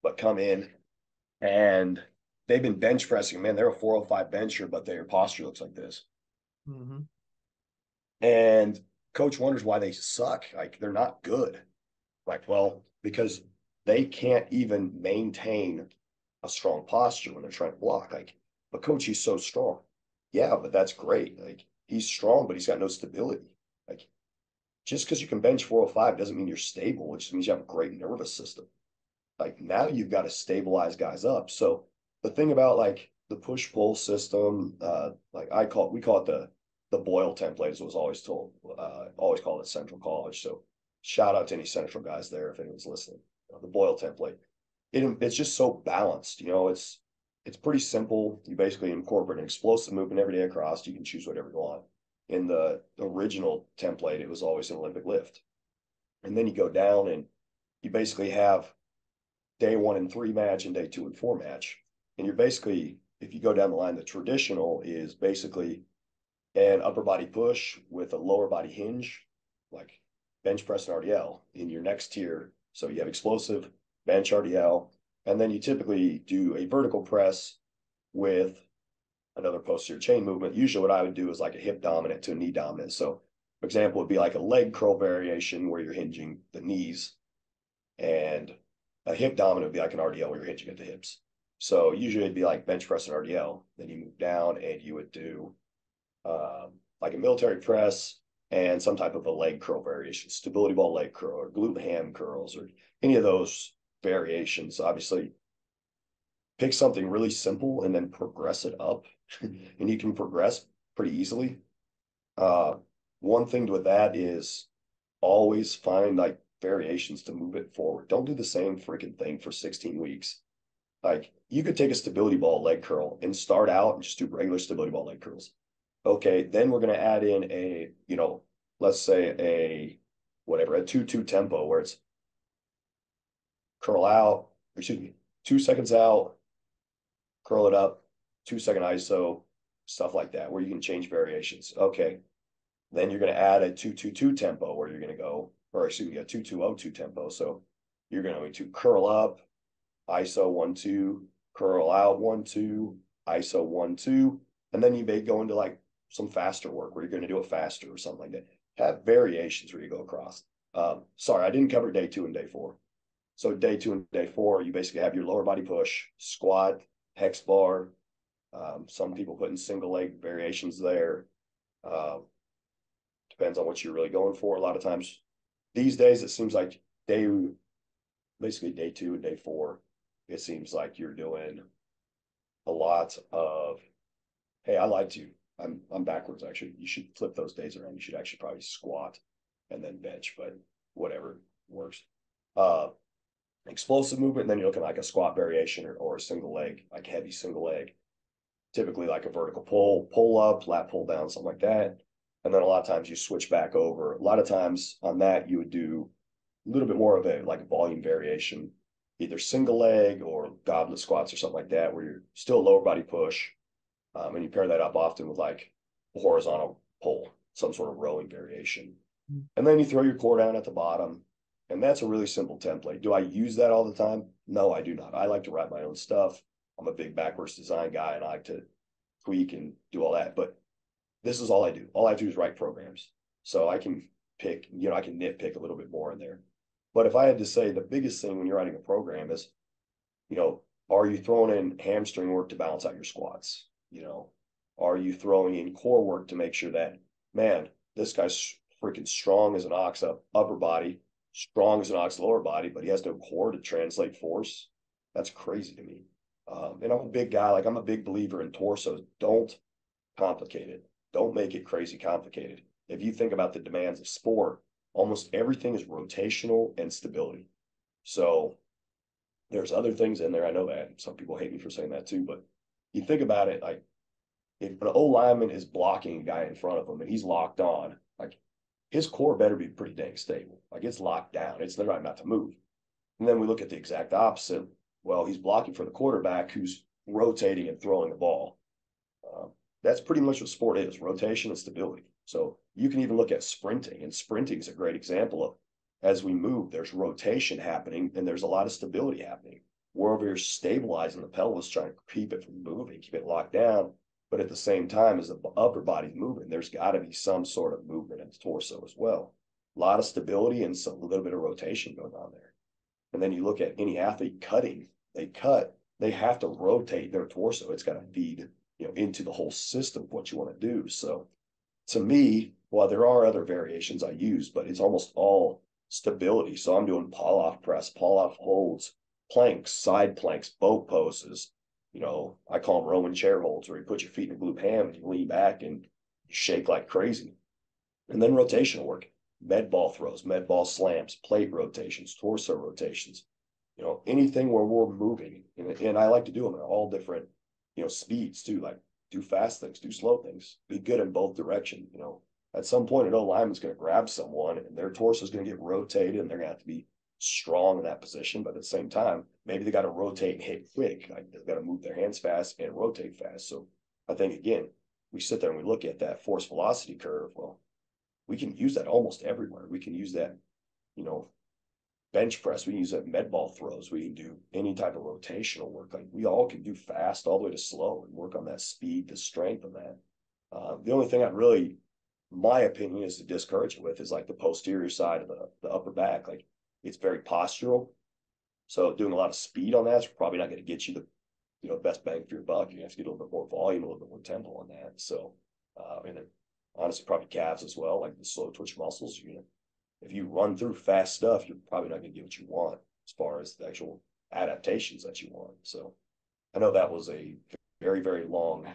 but come in and they've been bench pressing, man, they're a 405 bencher, but their posture looks like this. Mm-hmm. And coach wonders why they suck. Like, they're not good. Like, well, because they can't even maintain a strong posture when they're trying to block. Like, but coach, he's so strong. Yeah, but that's great. Like, he's strong, but he's got no stability. Like, just because you can bench 405 doesn't mean you're stable. It just means you have a great nervous system. Like now you've got to stabilize guys up. So the thing about like the push pull system, like we call it the Boyle template, as was always told, always called it Central College. So shout out to any Central guys there if anyone's listening. The Boyle template, it's just so balanced. It's pretty simple. You basically incorporate an explosive movement every day across. You can choose whatever you want. In the original template, it was always an Olympic lift. And then you go down and you basically have day 1 and 3 match and day 2 and 4 match. And you're basically, if you go down the line, the traditional is basically an upper body push with a lower body hinge, like bench press and RDL in your next tier. So you have explosive, bench RDL, and then you typically do a vertical press with another posterior chain movement. Usually what I would do is like a hip dominant to a knee dominant. So for example, would be like a leg curl variation where you're hinging the knees, and a hip dominant would be like an RDL where you're hinging at the hips. So usually it'd be like bench press and RDL. Then you move down and you would do like a military press and some type of a leg curl variation, stability ball leg curl or glute ham curls or any of those variations. Obviously, pick something really simple and then progress it up. And you can progress pretty easily. One thing with that is always find like variations to move it forward. Don't do the same freaking thing for 16 weeks. Like you could take a stability ball leg curl and start out and just do regular stability ball leg curls. Okay, then we're going to add in a, let's say a 2-2 tempo where it's curl out, 2 seconds out, curl it up, 2-second ISO, stuff like that, where you can change variations. Okay, then you're going to add a 2-2-2 tempo where you're going to go, or excuse me, a 2-2-0-2 tempo. So you're going to curl up, ISO 1-2, curl out 1-2, ISO 1-2, and then you may go into like some faster work where you're going to do it faster or something like that. Have variations where you go across. Sorry, I didn't cover day 2 and day 4. So day 2 and day 4, you basically have your lower body push, squat, hex bar. Some people put in single leg variations there. Depends on what you're really going for. A lot of times these days, it seems like basically day 2 and day 4, it seems like you're doing a lot of, hey, I'm backwards actually. You should flip those days around. You should actually probably squat and then bench, but whatever works. Explosive movement, and then you're looking like a squat variation or a single leg, like heavy single leg. Typically like a vertical pull up, lat pull down, something like that. And then a lot of times you switch back over. A lot of times on that, you would do a little bit more of a like a volume variation, either single leg or goblet squats or something like that, where you're still lower body push. And you pair that up often with like a horizontal pull, some sort of rowing variation. And then you throw your core down at the bottom. And that's a really simple template. Do I use that all the time? No, I do not. I like to write my own stuff. I'm a big backwards design guy and I like to tweak and do all that. But this is all I do. All I do is write programs. So I can pick, I can nitpick a little bit more in there. But if I had to say the biggest thing when you're writing a program is, are you throwing in hamstring work to balance out your squats? Are you throwing in core work to make sure that, man, this guy's freaking strong as an ox upper body, strong as an ox lower body, but he has no core to translate force? That's crazy to me. And I'm a big guy. Like I'm a big believer in torsos. Don't complicate it. Don't make it crazy complicated. If you think about the demands of sport, almost everything is rotational and stability. So there's other things in there. I know that some people hate me for saying that too, but you think about it, like if an O lineman is blocking a guy in front of him and he's locked on, like his core better be pretty dang stable. Like it's locked down. It's not to move. And then we look at the exact opposite. Well, he's blocking for the quarterback who's rotating and throwing the ball. That's pretty much what sport is, rotation and stability. So you can even look at sprinting, and sprinting is a great example of as we move, there's rotation happening and there's a lot of stability happening. Wherever you're stabilizing the pelvis, trying to keep it from moving, keep it locked down. But at the same time, as the upper body's moving, there's got to be some sort of movement in the torso as well. A lot of stability and a little bit of rotation going on there. And then you look at any athlete cutting, they have to rotate their torso. It's got to feed, into the whole system of what you want to do. So to me, well, there are other variations I use, but it's almost all stability. So I'm doing pull off press, pull off holds, planks, side planks, boat poses. I call them Roman chair holds, where you put your feet in a glute ham and you lean back and you shake like crazy. And then rotational work, med ball throws, med ball slams, plate rotations, torso rotations, anything where we're moving. And I like to do them at all different, speeds too, like do fast things, do slow things, be good in both directions. At some point, an O-lineman's going to grab someone and their torso is going to get rotated and they're going to have to be strong in that position. But at the same time, maybe they got to rotate and hit quick. Like they've got to move their hands fast and rotate fast. So I think, again, we sit there and we look at that force velocity curve. Well, we can use that almost everywhere. We can use that, bench press. We can use that med ball throws. We can do any type of rotational work. Like we all can do fast all the way to slow and work on that speed, the strength of that. The only thing I'd really, my opinion, is to discourage it with is like the posterior side of the upper back. Like it's very postural. So doing a lot of speed on that's probably not going to get you the, best bang for your buck. You have to get a little bit more volume, a little bit more tempo on that. So, and then honestly, probably calves as well, like the slow twitch muscles. If you run through fast stuff, you're probably not going to get what you want as far as the actual adaptations that you want. So I know that was a very, very long,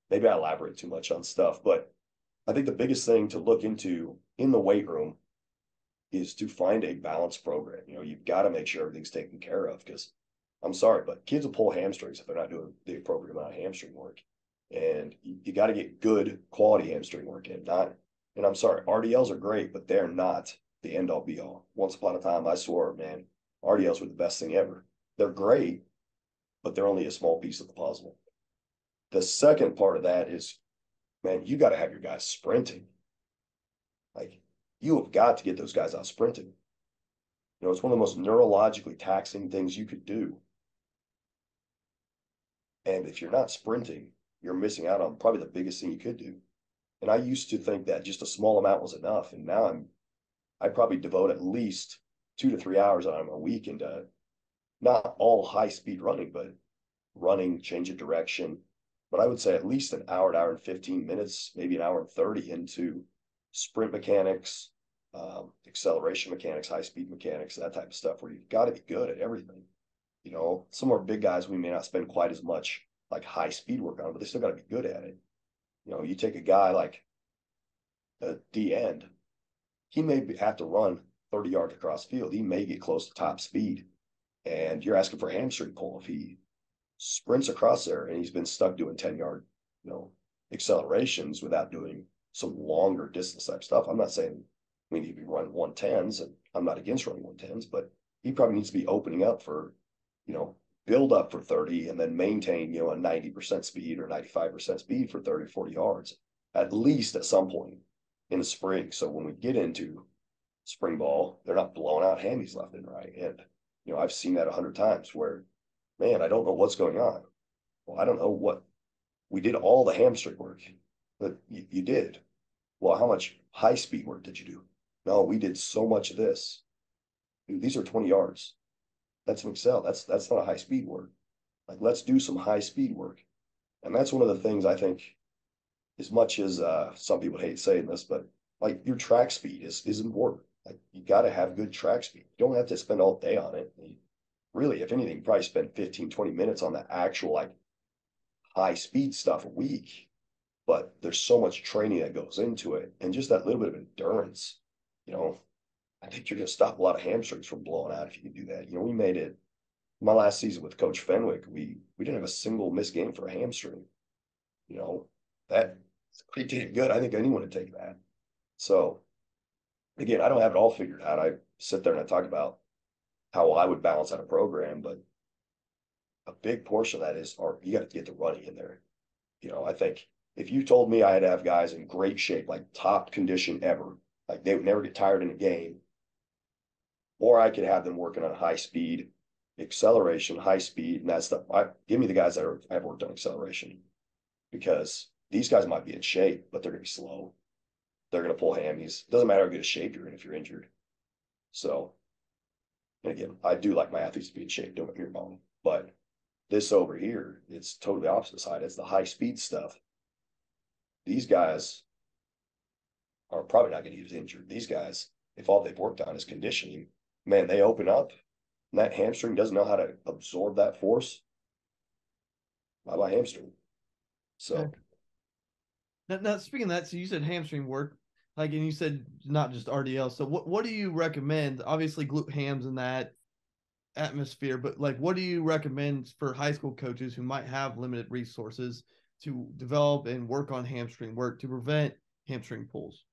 maybe I elaborate too much on stuff, but I think the biggest thing to look into in the weight room is to find a balanced program. You've got to make sure everything's taken care of, because I'm sorry, but kids will pull hamstrings if they're not doing the appropriate amount of hamstring work. And you got to get good quality hamstring work in, and I'm sorry, RDLs are great, but they're not the end all be all. Once upon a time, I swore, man, RDLs were the best thing ever. They're great, but they're only a small piece of the puzzle. The second part of that is, man, you got to have your guys sprinting. Like, you have got to get those guys out sprinting. It's one of the most neurologically taxing things you could do. And if you're not sprinting, you're missing out on probably the biggest thing you could do. And I used to think that just a small amount was enough. And now I probably devote at least 2 to 3 hours out of a week into not all high speed running, but running, change of direction. But I would say at least an hour and 15 minutes, maybe an hour and 30 into sprint mechanics, acceleration mechanics, high speed mechanics, that type of stuff, where you've got to be good at everything. Some of our big guys, we may not spend quite as much like high speed work on, but they still got to be good at it. You take a guy like a D end, he may have to run 30 yards across the field. He may get close to top speed, and you're asking for a hamstring pull if he sprints across there and he's been stuck doing 10-yard, accelerations without doing some longer distance type stuff. I'm not saying we need to be running 110s, and I'm not against running 110s, but he probably needs to be opening up for, build up for 30 and then maintain, a 90% speed or 95% speed for 30, 40 yards, at least at some point in the spring. So when we get into spring ball, they're not blowing out hammies left and right. And, I've seen that 100 times where, man, I don't know what's going on. Well, I don't know what, we did all the hamstring work, but you did. Well, how much high speed work did you do? No, we did so much of this. Dude, these are 20 yards. That's an excel. That's not a high speed work. Like, let's do some high speed work. And that's one of the things I think, as much as some people hate saying this, but like your track speed is important. Like, you got to have good track speed. You don't have to spend all day on it. Really, if anything, you probably spend 15, 20 minutes on the actual like high speed stuff a week. But there's so much training that goes into it, and just that little bit of endurance, I think you're going to stop a lot of hamstrings from blowing out if you can do that. We made it my last season with Coach Fenwick. We didn't have a single missed game for a hamstring. That's pretty damn good. I think anyone would take that. So again, I don't have it all figured out. I sit there and I talk about how I would balance out a program, but a big portion of that is, you got to get the running in there. I think if you told me I had to have guys in great shape, like top condition ever, like they would never get tired in a game, or I could have them working on high speed, acceleration, high speed, and that stuff. Give me the guys that have worked on acceleration, because these guys might be in shape, but they're going to be slow. They're going to pull hammies. It doesn't matter how good a shape you're in if you're injured. So, and again, I do like my athletes to be in shape, don't get me wrong, but this over here, it's totally opposite side. It's the high speed stuff. These guys, are probably not going to get injured. These guys, if all they've worked on is conditioning, man, they open up and that hamstring doesn't know how to absorb that force. Bye bye hamstring. So now speaking of that, so you said hamstring work, like, and you said not just RDL. So what do you recommend? Obviously, glute hams in that atmosphere, but like, what do you recommend for high school coaches who might have limited resources to develop and work on hamstring work to prevent hamstring pulls?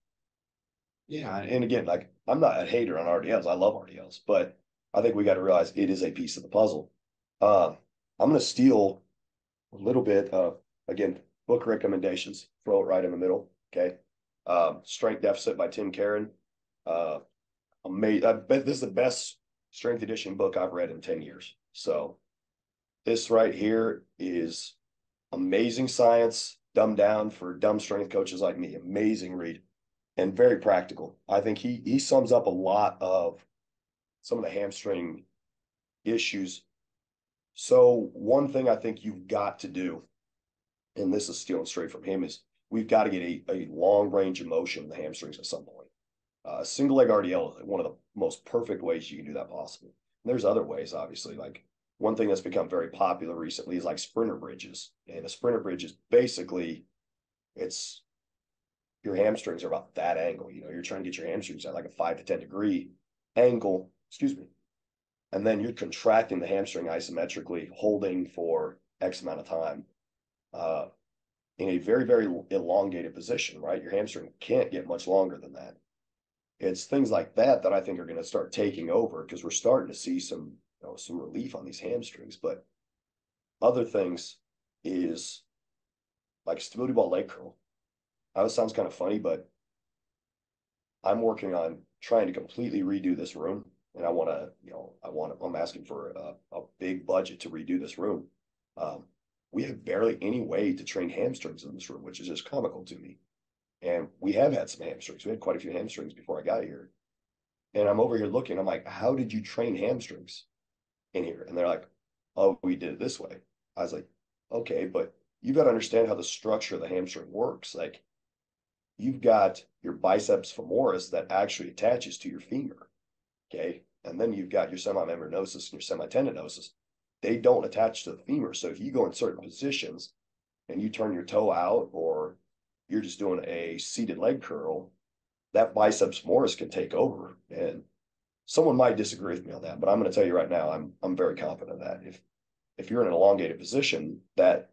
yeah, and again, like I'm not a hater on RDLs. I love RDLs, but I think we got to realize it is a piece of the puzzle. I'm going to steal a little bit of, again, book recommendations, throw it right in the middle. Okay. Strength Deficit by Tim Karen. Amazing. I bet this is the best strength edition book I've read in 10 years. So this right here is amazing science, dumbed down for dumb strength coaches like me. Amazing read and very practical. I think he sums up a lot of some of the hamstring issues. So one thing I think you've got to do, and this is stealing straight from him, is we've got to get a long range of motion in the hamstrings at some point. Single leg RDL is one of the most perfect ways you can do that possible. And there's other ways, obviously. Like one thing that's become very popular recently is like sprinter bridges. And a sprinter bridge is basically, it's your hamstrings are about that angle. You know, you're trying to get your hamstrings at like a 5 to 10 degree angle, excuse me. And then you're contracting the hamstring isometrically, holding for X amount of time in a very, very elongated position, right? Your hamstring can't get much longer than that. It's things like that that I think are going to start taking over because we're starting to see some, some relief on these hamstrings. But other things is like stability ball leg curl. I know it sounds kind of funny, but I'm working on trying to completely redo this room. And I want to, I'm asking for a big budget to redo this room. We have barely any way to train hamstrings in this room, which is just comical to me. And we have had some hamstrings. We had quite a few hamstrings before I got here. And I'm over here looking, I'm like, how did you train hamstrings in here? And they're like, oh, we did it this way. I was like, okay, but you got to understand how the structure of the hamstring works. Like, you've got your biceps femoris that actually attaches to your femur. Okay. And then you've got your semimembranosus and your semitendinosus. They don't attach to the femur. So if you go in certain positions and you turn your toe out, or you're just doing a seated leg curl, that biceps femoris can take over. And someone might disagree with me on that, but I'm going to tell you right now, I'm very confident that if you're in an elongated position, that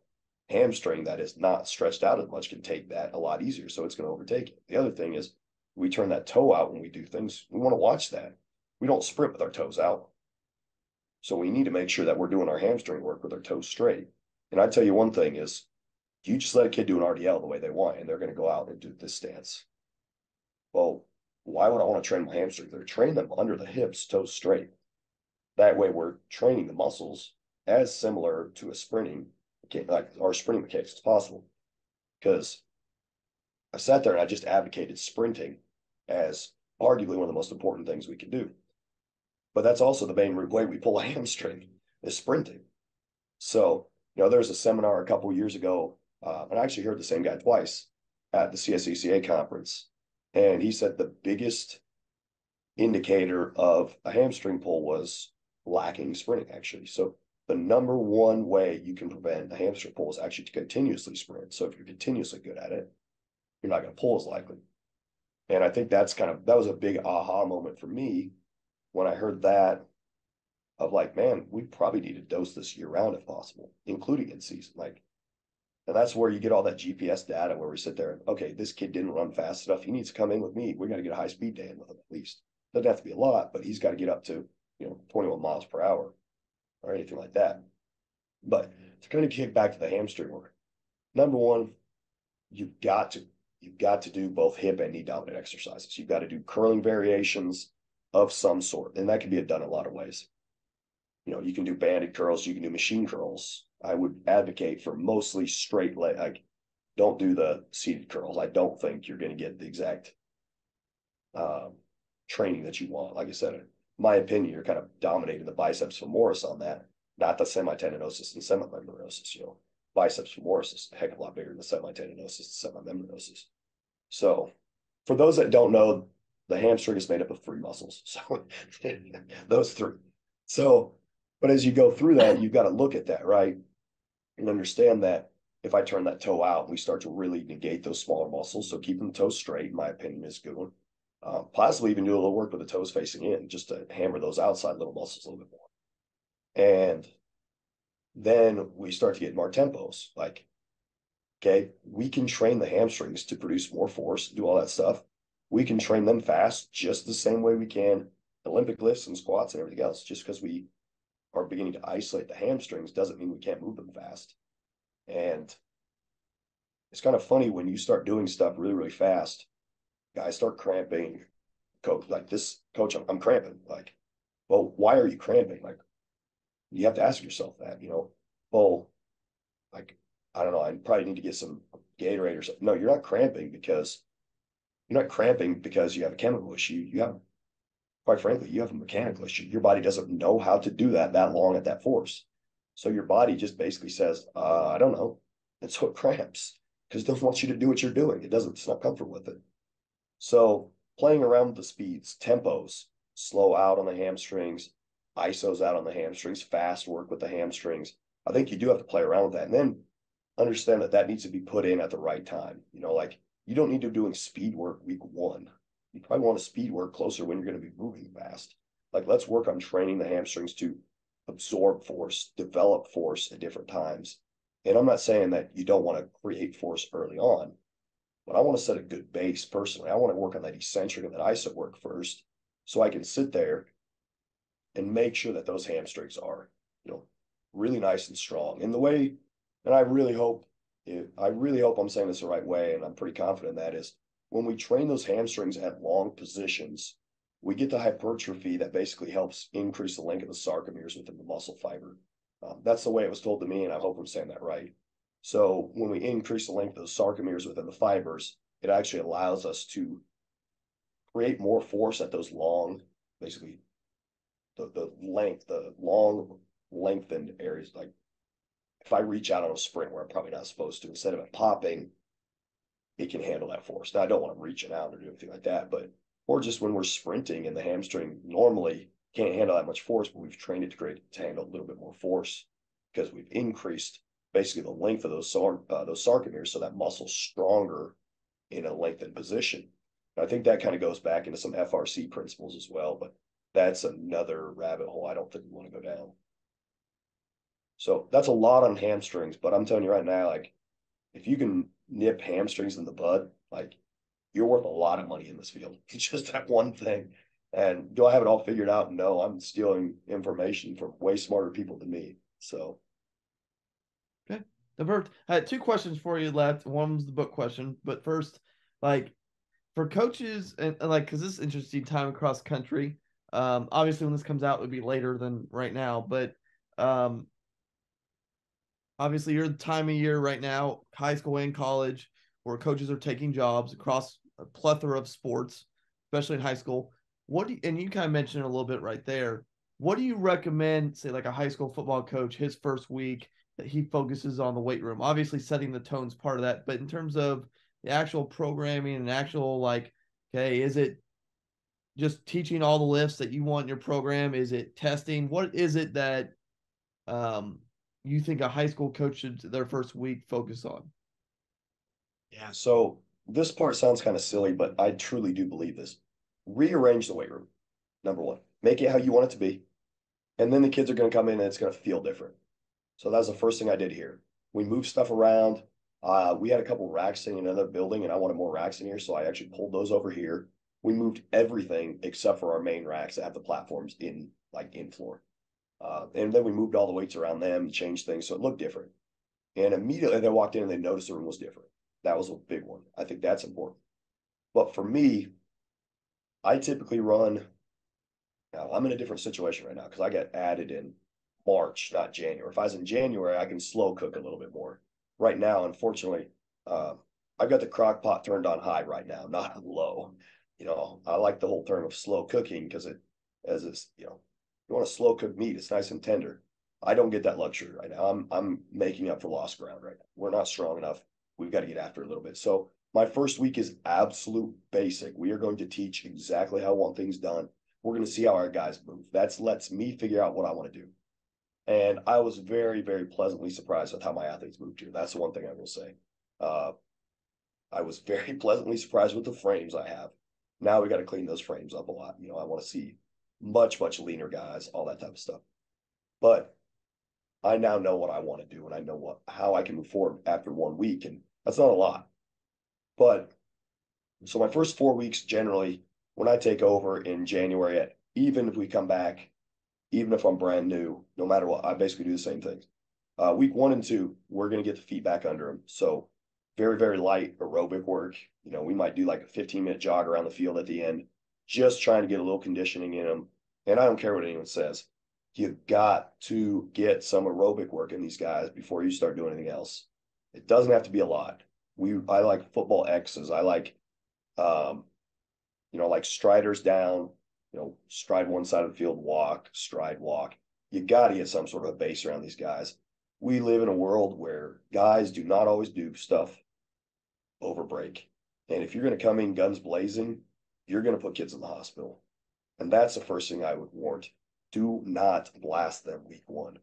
hamstring that is not stretched out as much can take that a lot easier. So it's going to overtake it. The other thing is we turn that toe out when we do things. We want to watch that. We don't sprint with our toes out. So we need to make sure that we're doing our hamstring work with our toes straight. And I tell you one thing is, you just let a kid do an RDL the way they want, and they're going to go out and do this stance. Well, why would I want to train my hamstrings? They're train them under the hips, toes straight. That way we're training the muscles as similar to a sprinting, like our sprinting mechanics as possible. Because I sat there and I just advocated sprinting as arguably one of the most important things we can do. But that's also the main way we pull a hamstring is sprinting. So, there's a seminar a couple of years ago, and I actually heard the same guy twice at the CSECA conference. And he said the biggest indicator of a hamstring pull was lacking sprinting, actually. So the number one way you can prevent a hamstring pull is actually to continuously sprint. So if you're continuously good at it, you're not going to pull as likely. And I think that was a big aha moment for me when I heard that, of like, man, we probably need to dose this year round if possible, including in season. And that's where you get all that GPS data where we sit there and, okay, this kid didn't run fast enough. He needs to come in with me. We got to get a high speed day in with him at least. Doesn't have to be a lot, but he's got to get up to, 21 miles per hour or anything like that. But to kind of kick back to the hamstring work, number one, you've got to do both hip and knee dominant exercises. You've got to do curling variations of some sort, and that can be done in a lot of ways. You can do banded curls, you can do machine curls. I would advocate for mostly straight leg. Like, don't do the seated curls. I don't think you're going to get the exact training that you want. Like I said, in my opinion, you're kind of dominating the biceps femoris on that, not the semitendinosus and semimembranosus. Biceps femoris is a heck of a lot bigger than the semitendinosus and semimembranosus. So for those that don't know, the hamstring is made up of three muscles. So those three. So, but as you go through that, you've got to look at that, right? And understand that if I turn that toe out, we start to really negate those smaller muscles. So keeping the toes straight, in my opinion, is a good one. Possibly even do a little work with the toes facing in, just to hammer those outside little muscles a little bit more. And then we start to get more tempos. Like, okay, we can train the hamstrings to produce more force, do all that stuff. We can train them fast just the same way we can Olympic lifts and squats and everything else. Just because we are beginning to isolate the hamstrings doesn't mean we can't move them fast. And it's kind of funny when you start doing stuff really, really fast, guys start cramping. Coach, like this, coach, I'm cramping. Like, well, why are you cramping? Like, you have to ask yourself that, well, like, I don't know, I probably need to get some Gatorade or something. No, you're not cramping because you have a chemical issue. You have, quite frankly, you have a mechanical issue. Your body doesn't know how to do that long at that force. So your body just basically says, I don't know. And so it cramps because it doesn't want you to do what you're doing. It's not comfortable with it. So playing around with the speeds, tempos, slow out on the hamstrings, ISOs out on the hamstrings, fast work with the hamstrings. I think you do have to play around with that. And then understand that needs to be put in at the right time. Like you don't need to be doing speed work week one. You probably want to speed work closer when you're going to be moving fast. Like let's work on training the hamstrings to absorb force, develop force at different times. And I'm not saying that you don't want to create force early on, but I want to set a good base personally. I want to work on that eccentric and that iso work first so I can sit there and make sure that those hamstrings are, really nice and strong. And the way, and I really hope I'm saying this the right way, and I'm pretty confident that is when we train those hamstrings at long positions, we get the hypertrophy that basically helps increase the length of the sarcomeres within the muscle fiber. That's the way it was told to me, and I hope I'm saying that right. So when we increase the length of those sarcomeres within the fibers, it actually allows us to create more force at those long, basically the long lengthened areas. Like if I reach out on a sprint where I'm probably not supposed to, instead of it popping, it can handle that force. Now I don't want to reach it out or do anything like that, but or just when we're sprinting and the hamstring normally can't handle that much force, but we've trained it to handle a little bit more force because we've increased basically the length of those sarcomeres, so that muscle's stronger in a lengthened position. And I think that kind of goes back into some FRC principles as well, but that's another rabbit hole I don't think we want to go down. So that's a lot on hamstrings, but I'm telling you right now, like if you can nip hamstrings in the bud, like you're worth a lot of money in this field. It's just that one thing. And do I have it all figured out? No, I'm stealing information from way smarter people than me. So. Okay. I had two questions for you left. One was the book question, but first, like for coaches and like, cause this is interesting time across country. Obviously when this comes out, it would be later than right now, but, obviously you're the time of year right now, high school and college, where coaches are taking jobs across a plethora of sports, especially in high school. And you kind of mentioned it a little bit right there. What do you recommend, say like a high school football coach, his first week that he focuses on the weight room? Obviously setting the tone's part of that, but in terms of the actual programming and actual like, okay, is it just teaching all the lifts that you want in your program? Is it testing? What is it that you think a high school coach should their first week focus on? Yeah. So this part sounds kind of silly, but I truly do believe this. Rearrange the weight room. Number one, make it how you want it to be. And then the kids are going to come in and it's going to feel different. So that was the first thing I did here. We moved stuff around. We had a couple racks in another building and I wanted more racks in here. So I actually pulled those over here. We moved everything except for our main racks that have the platforms in floor. And then we moved all the weights around them, changed things so it looked different. And immediately they walked in and they noticed the room was different. That was a big one. I think that's important. But for me, I typically run. Now I'm in a different situation right now because I got added in March, not January. If I was in January, I can slow cook a little bit more. Right now, unfortunately, I've got the crock pot turned on high right now, not on low. I like the whole term of slow cooking because you want to slow cook meat, it's nice and tender. I don't get that luxury right now. I'm making up for lost ground right now. We're not strong enough. We've got to get after it a little bit. So My first week is absolute basic. We are going to teach exactly how I want things done. We're going to see how our guys move. That lets me figure out what I want to do. And I was very, very pleasantly surprised with how my athletes moved here. That's the one thing I will say. I was very pleasantly surprised with the frames I have. Now we got to clean those frames up a lot. I want to see much, much leaner guys, all that type of stuff. But I now know what I want to do, and I know how I can move forward after 1 week. And that's not a lot. But so my first 4 weeks, generally, when I take over in January, even if we come back, even if I'm brand new, no matter what, I basically do the same things. Week 1 and 2, we're going to get the feet back under them. So very, very light aerobic work. We might do like a 15-minute jog around the field at the end, just trying to get a little conditioning in them. And I don't care what anyone says. You've got to get some aerobic work in these guys before you start doing anything else. It doesn't have to be a lot. I like football X's. I like, like striders down, stride one side of the field, walk, stride, walk. You got to get some sort of a base around these guys. We live in a world where guys do not always do stuff over break. And if you're going to come in guns blazing, you're going to put kids in the hospital. And that's the first thing I would warn. Do not blast them week 1.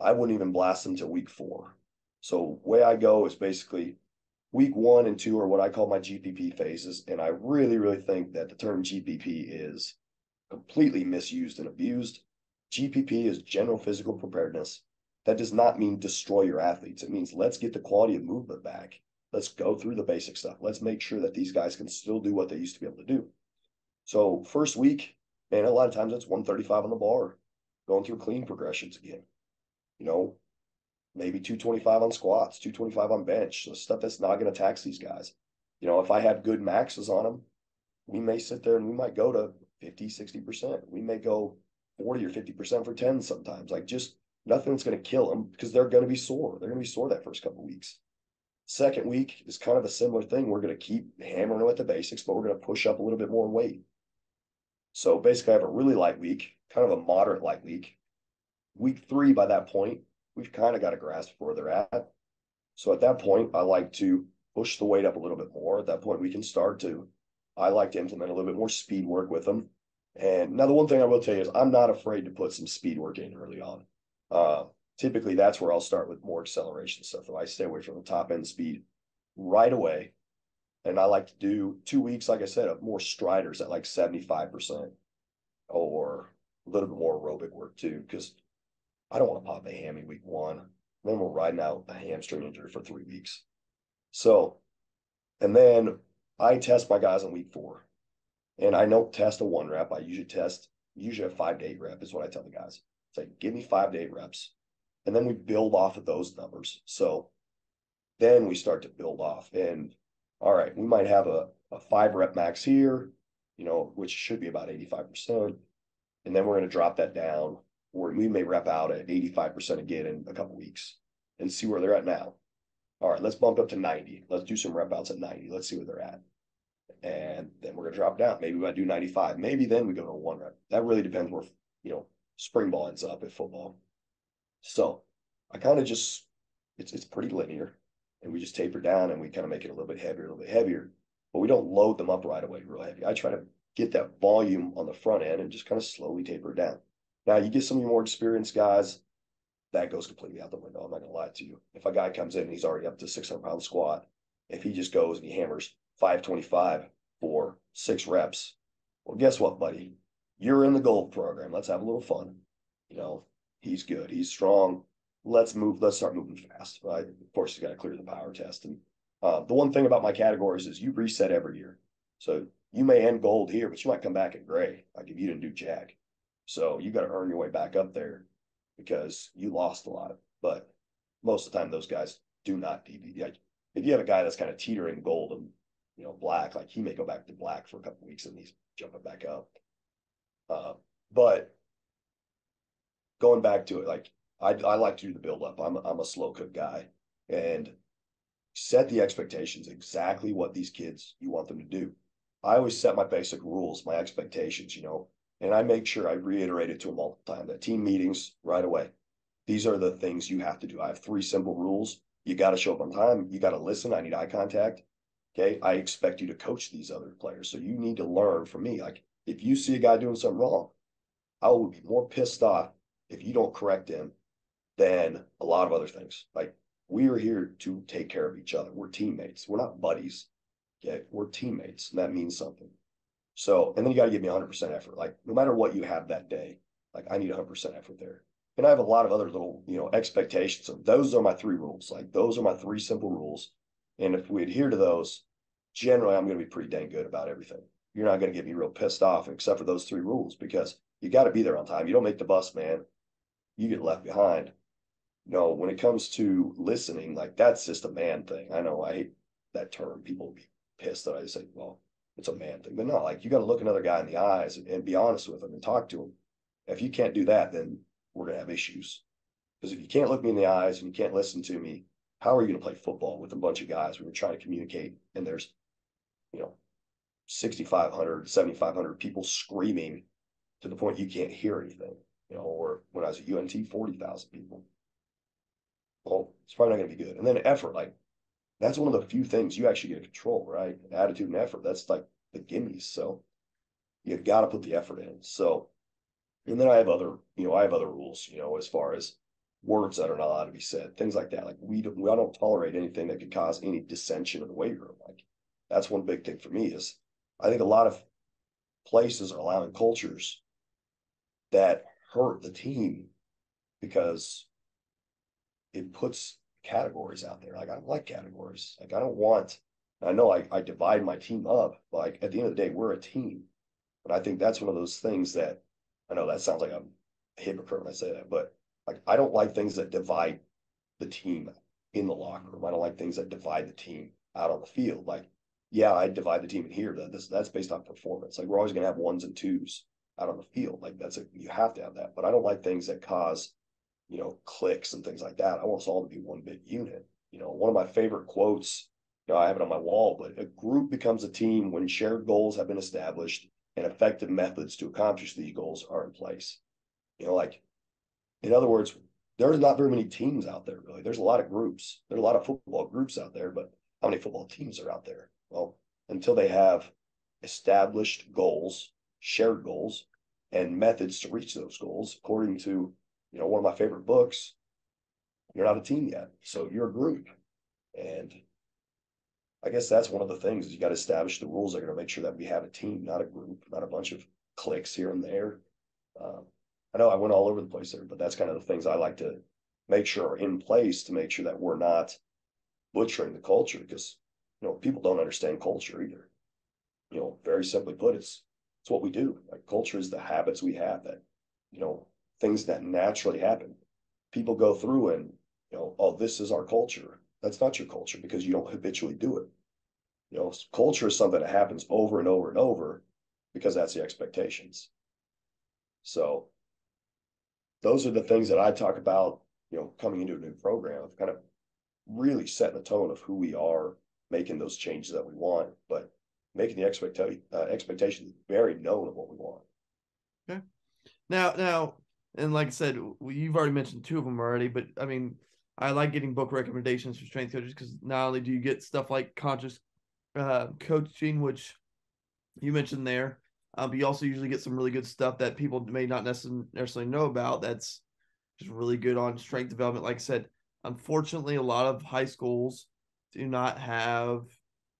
I wouldn't even blast them till week 4. So way I go is basically week 1 and 2 are what I call my GPP phases. And I really, really think that the term GPP is completely misused and abused. GPP is general physical preparedness. That does not mean destroy your athletes. It means let's get the quality of movement back. Let's go through the basic stuff. Let's make sure that these guys can still do what they used to be able to do. So first week, and a lot of times it's 135 on the bar, going through clean progressions again. Maybe 225 on squats, 225 on bench, so stuff that's not going to tax these guys. If I have good maxes on them, we may sit there and we might go to 50, 60%. We may go 40 or 50% for 10 sometimes. Like just nothing that's going to kill them because they're going to be sore. They're going to be sore that first couple of weeks. Second week is kind of a similar thing. We're going to keep hammering with the basics, but we're going to push up a little bit more weight. So basically I have a really light week, kind of a moderate light week. Week 3, by that point, we've kind of got a grasp of where they're at. So at that point, I like to push the weight up a little bit more. At that point, we can I like to implement a little bit more speed work with them. And now the one thing I will tell you is I'm not afraid to put some speed work in early on. Typically, that's where I'll start with more acceleration stuff. So I stay away from the top end speed right away. And I like to do 2 weeks, like I said, of more striders at like 75% or a little bit more aerobic work too, because I don't want to pop a hammy week 1. Then we're riding out a hamstring injury for 3 weeks. So, and then I test my guys on week 4. And I don't test a 1 rep. I usually a 5 to 8 rep is what I tell the guys. It's like, give me 5 to 8 reps. And then we build off of those numbers. So then we start to build off. And all right, we might have a 5 rep max here, which should be about 85%. And then we're going to drop that down, or we may rep out at 85% again in a couple weeks and see where they're at now. All right, let's bump up to 90. Let's do some rep outs at 90. Let's see where they're at. And then we're going to drop down. Maybe we might do 95. Maybe then we go to a 1 rep. That really depends where, spring ball ends up at football. So I kind of just, it's pretty linear. And we just taper down and we kind of make it a little bit heavier. But we don't load them up right away real heavy. I try to get that volume on the front end and just kind of slowly taper it down. Now, you get some of your more experienced guys, that goes completely out the window. I'm not going to lie to you. If a guy comes in and he's already up to 600-pound squat, if he just goes and he hammers 525 for 6 reps, well, guess what, buddy? You're in the gold program. Let's have a little fun. He's good. He's strong. Let's start moving fast. Right? Of course, you got to clear the power test. And the one thing about my categories is you reset every year. So you may end gold here, but you might come back in gray, like if you didn't do jack. So you got to earn your way back up there because you lost a lot. But most of the time, those guys do not deviate. Like, if you have a guy that's kind of teetering gold and black, like he may go back to black for a couple of weeks and he's jumping back up. But going back to it, like I like to do the build up. I'm a slow cook guy, and set the expectations exactly what these kids you want them to do. I always set my basic rules, my expectations, and I make sure I reiterate it to them all the time. At team meetings right away, these are the things you have to do. I have 3 simple rules. You got to show up on time. You got to listen. I need eye contact. Okay. I expect you to coach these other players. So you need to learn from me. Like if you see a guy doing something wrong, I will be more pissed off if you don't correct him than a lot of other things. Like we are here to take care of each other. We're teammates. We're not buddies. Okay. We're teammates. And that means something. So, and then you got to give me 100% effort. Like no matter what you have that day, like I need 100% effort there. And I have a lot of other little, expectations. So those are my 3 rules. Like those are my 3 simple rules. And if we adhere to those, generally I'm going to be pretty dang good about everything. You're not going to get me real pissed off except for those 3 rules because you got to be there on time. You don't make the bus, man. You get left behind. No, when it comes to listening, like that's just a man thing. I know I hate that term. People will be pissed that I say, well, it's a man thing. But no, like you got to look another guy in the eyes and be honest with him and talk to him. If you can't do that, then we're going to have issues. Because if you can't look me in the eyes and you can't listen to me, how are you going to play football with a bunch of guys when you're trying to communicate and there's, you know, 6,500, 7,500 people screaming to the point you can't hear anything, or when I was at UNT, 40,000 people. Well, it's probably not going to be good. And then effort, like that's one of the few things you actually get to control, right? Attitude and effort. That's like the gimmies. So you got to put the effort in. So, and then I have other rules, as far as words that are not allowed to be said, things like that. Like I don't tolerate anything that could cause any dissension in the weight room. Like that's one big thing for me is I think a lot of places are allowing cultures that hurt the team because it puts categories out there. Like I don't like categories. Like I don't want. I know I divide my team up. But like at the end of the day, we're a team, and I think that's one of those things that I know that sounds like I'm a hypocrite when I say that, but like I don't like things that divide the team in the locker room. I don't like things that divide the team out on the field. Like, yeah, I divide the team in here. That's based on performance. Like we're always gonna have ones and twos out on the field. Like you have to have that. But I don't like things that cause clicks and things like that. I want us all to be one big unit. One of my favorite quotes, I have it on my wall, but a group becomes a team when shared goals have been established and effective methods to accomplish these goals are in place. Like, in other words, there's not very many teams out there, really. There's a lot of groups. There's a lot of football groups out there, but how many football teams are out there? Well, until they have established goals, shared goals, and methods to reach those goals, according to one of my favorite books, you're not a team yet. So you're a group. And I guess that's one of the things is you got to establish the rules that are going to make sure that we have a team, not a group, not a bunch of cliques here and there. I know I went all over the place there, but that's kind of the things I like to make sure are in place to make sure that we're not butchering the culture because, people don't understand culture either. Very simply put, it's what we do. Like culture is the habits we have that, things that naturally happen. People go through and, oh, this is our culture. That's not your culture because you don't habitually do it. Culture is something that happens over and over and over because that's the expectations. So those are the things that I talk about, coming into a new program, of kind of really setting the tone of who we are, making those changes that we want, but making the expectations very known of what we want. Okay. Now, and like I said, you've already mentioned 2 of them already, but I mean, I like getting book recommendations for strength coaches because not only do you get stuff like conscious coaching, which you mentioned there, but you also usually get some really good stuff that people may not necessarily know about. That's just really good on strength development. Like I said, unfortunately, a lot of high schools do not have,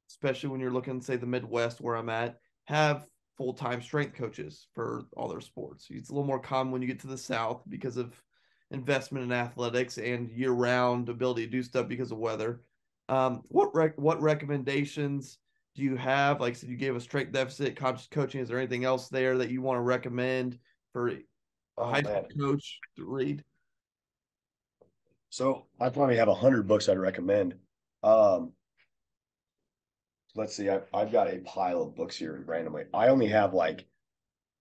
especially when you're looking, say, the Midwest where I'm at, have full-time strength coaches for all their sports. It's a little more common when you get to the South because of investment in athletics and year-round ability to do stuff because of weather. What recommendations do you have? Like I said, you gave a strength deficit, conscious coaching. Is there anything else there that you want to recommend for a high school coach to read? So I probably have 100 books I'd recommend. Let's see, I've got a pile of books here randomly. I only have like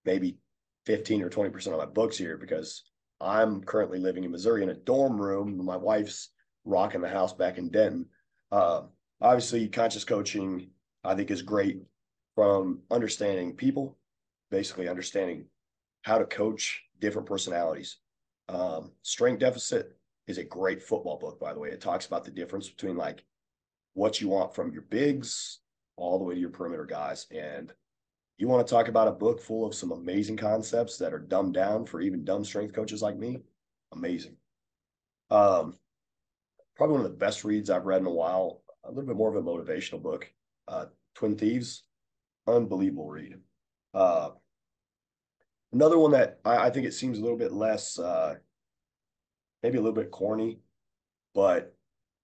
maybe 15 or 20% of my books here because I'm currently living in Missouri in a dorm room. My wife's rocking the house back in Denton. Obviously, conscious coaching, I think, is great from understanding people, basically understanding how to coach different personalities. Strength Deficit is a great football book, by the way. It talks about the difference between like what you want from your bigs all the way to your perimeter guys. And you want to talk about a book full of some amazing concepts that are dumbed down for even dumb strength coaches like me. Amazing. Probably one of the best reads I've read in a while. A little bit more of a motivational book. Twin Thieves, unbelievable read. Another one that I think it seems a little bit less, maybe a little bit corny, but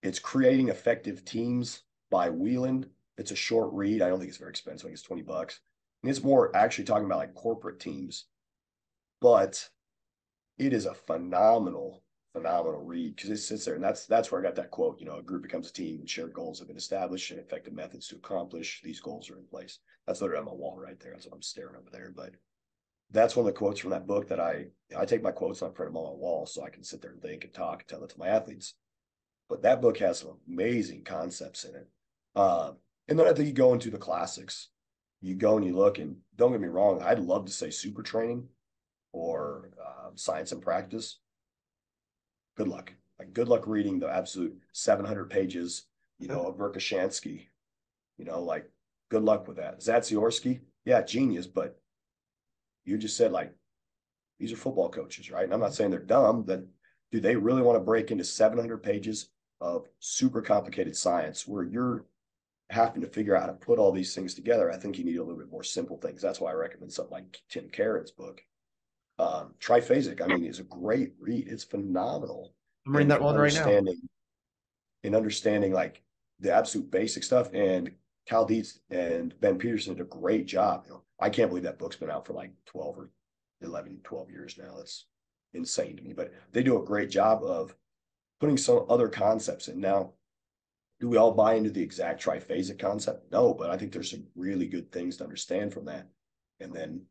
it's Creating Effective Teams by Whelan. It's a short read. I don't think it's very expensive. I think it's $20. And it's more actually talking about like corporate teams. But it is a phenomenal read because it sits there. And that's where I got that quote, a group becomes a team and shared goals have been established and effective methods to accomplish these goals are in place. That's literally on my wall right there. That's what I'm staring over there. But that's one of the quotes from that book that I take my quotes and I print them on my wall so I can sit there and think and talk and tell it to my athletes. But that book has some amazing concepts in it. And then I think you go into the classics. You go and you look, and don't get me wrong, I'd love to say Super Training or Science and Practice. Good luck. Good luck reading the absolute 700 pages, of Verkhoshansky. Good luck with that. Zatsiorsky, yeah, genius, but you just said these are football coaches, right? And I'm not saying they're dumb, but do they really want to break into 700 pages of super complicated science where you're having to figure out how to put all these things together? I think you need a little bit more simple things. That's why I recommend something like Tim Karen's book. Triphasic, is a great read. It's phenomenal. I'm reading that one right now. In understanding the absolute basic stuff. And Cal Dietz and Ben Peterson did a great job. I can't believe that book's been out for 12 or 11, 12 years now. That's insane to me. But they do a great job of putting some other concepts in. Now, do we all buy into the exact triphasic concept? No, but I think there's some really good things to understand from that. And then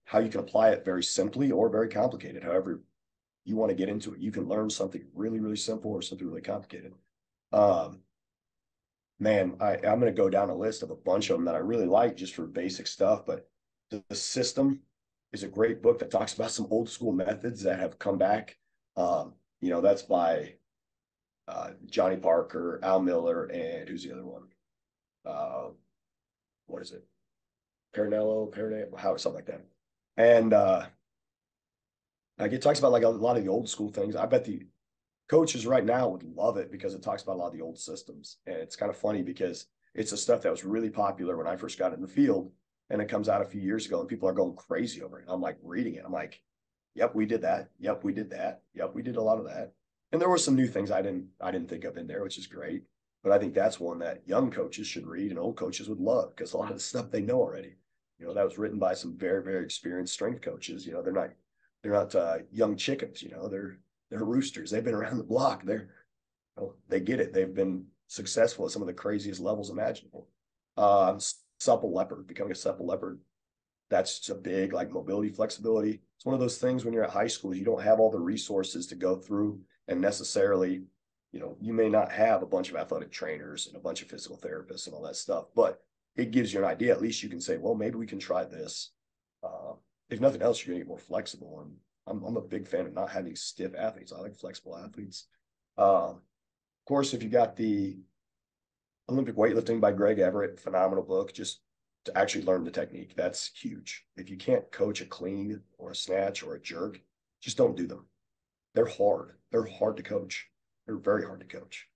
how you can apply it very simply or very complicated. However you want to get into it. You can learn something really, really simple or something really complicated. Man, I'm going to go down a list of a bunch of them that I really like just for basic stuff. But The System is a great book that talks about some old school methods that have come back. That's by Johnny Parker, Al Miller, and who's the other one? What is it? Pernello, something like that. And it talks about a lot of the old school things. I bet the coaches right now would love it because it talks about a lot of the old systems. And it's kind of funny because it's the stuff that was really popular when I first got in the field. And it comes out a few years ago and people are going crazy over it. I'm reading it. I'm like, yep, we did that. Yep, we did that. Yep, we did a lot of that. And there were some new things I didn't think of in there, which is great. But I think that's one that young coaches should read and old coaches would love because a lot of the stuff they know already. That was written by some very, very experienced strength coaches. They're not young chickens. They're roosters. They've been around the block. They get it. They've been successful at some of the craziest levels imaginable. Supple leopard, becoming a supple leopard. That's just a big mobility, flexibility. It's one of those things when you're at high school, you don't have all the resources to go through and necessarily, you may not have a bunch of athletic trainers and a bunch of physical therapists and all that stuff, but it gives you an idea. At least you can say, well, maybe we can try this. If nothing else, you're going to get more flexible. And I'm a big fan of not having stiff athletes. I like flexible athletes. Of course, if you got the Olympic weightlifting by Greg Everett, phenomenal book, just to actually learn the technique. That's huge. If you can't coach a clean or a snatch or a jerk, just don't do them. They're hard. They're hard to coach. They're very hard to coach.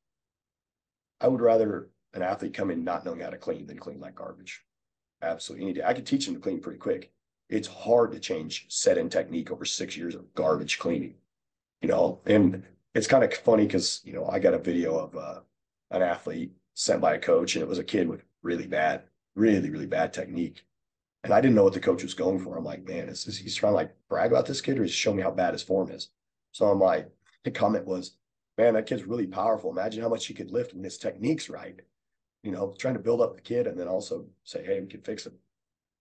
I would rather an athlete come in not knowing how to clean than clean like garbage. Absolutely. I could teach them to clean pretty quick. It's hard to change set in technique over 6 years of garbage cleaning, and it's kind of funny because, I got a video of an athlete sent by a coach and it was a kid with really bad technique. And I didn't know what the coach was going for. I'm like, man, he's trying to brag about this kid or he's showing me how bad his form is. So I'm like, the comment was, man, that kid's really powerful. Imagine how much he could lift when his technique's right. Trying to build up the kid and then also say, hey, we can fix him.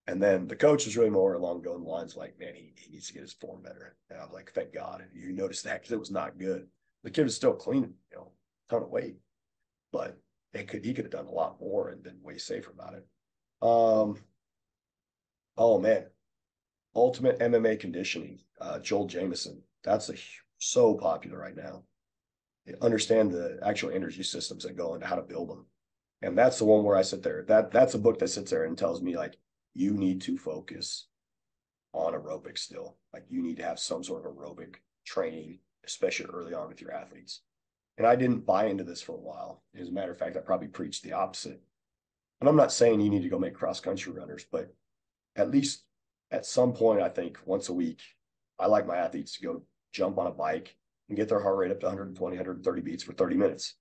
And then the coach was really more along going lines man, he needs to get his form better. And I'm like, thank God you noticed that because it was not good. The kid was still clean, a ton of weight, but he could have done a lot more and been way safer about it. Oh man, Ultimate MMA Conditioning, Joel Jameson. That's so popular right now. understand the actual energy systems that go into how to build them. And that's the one where I sit there. That's a book that sits there and tells me, like, you need to focus on aerobics still. Like, you need to have some sort of aerobic training, especially early on with your athletes. And I didn't buy into this for a while. As a matter of fact, I probably preached the opposite. And I'm not saying you need to go make cross country runners, but at least at some point, I think once a week, I like my athletes to go jump on a bike and get their heart rate up to 120, 130 beats for 30 minutes.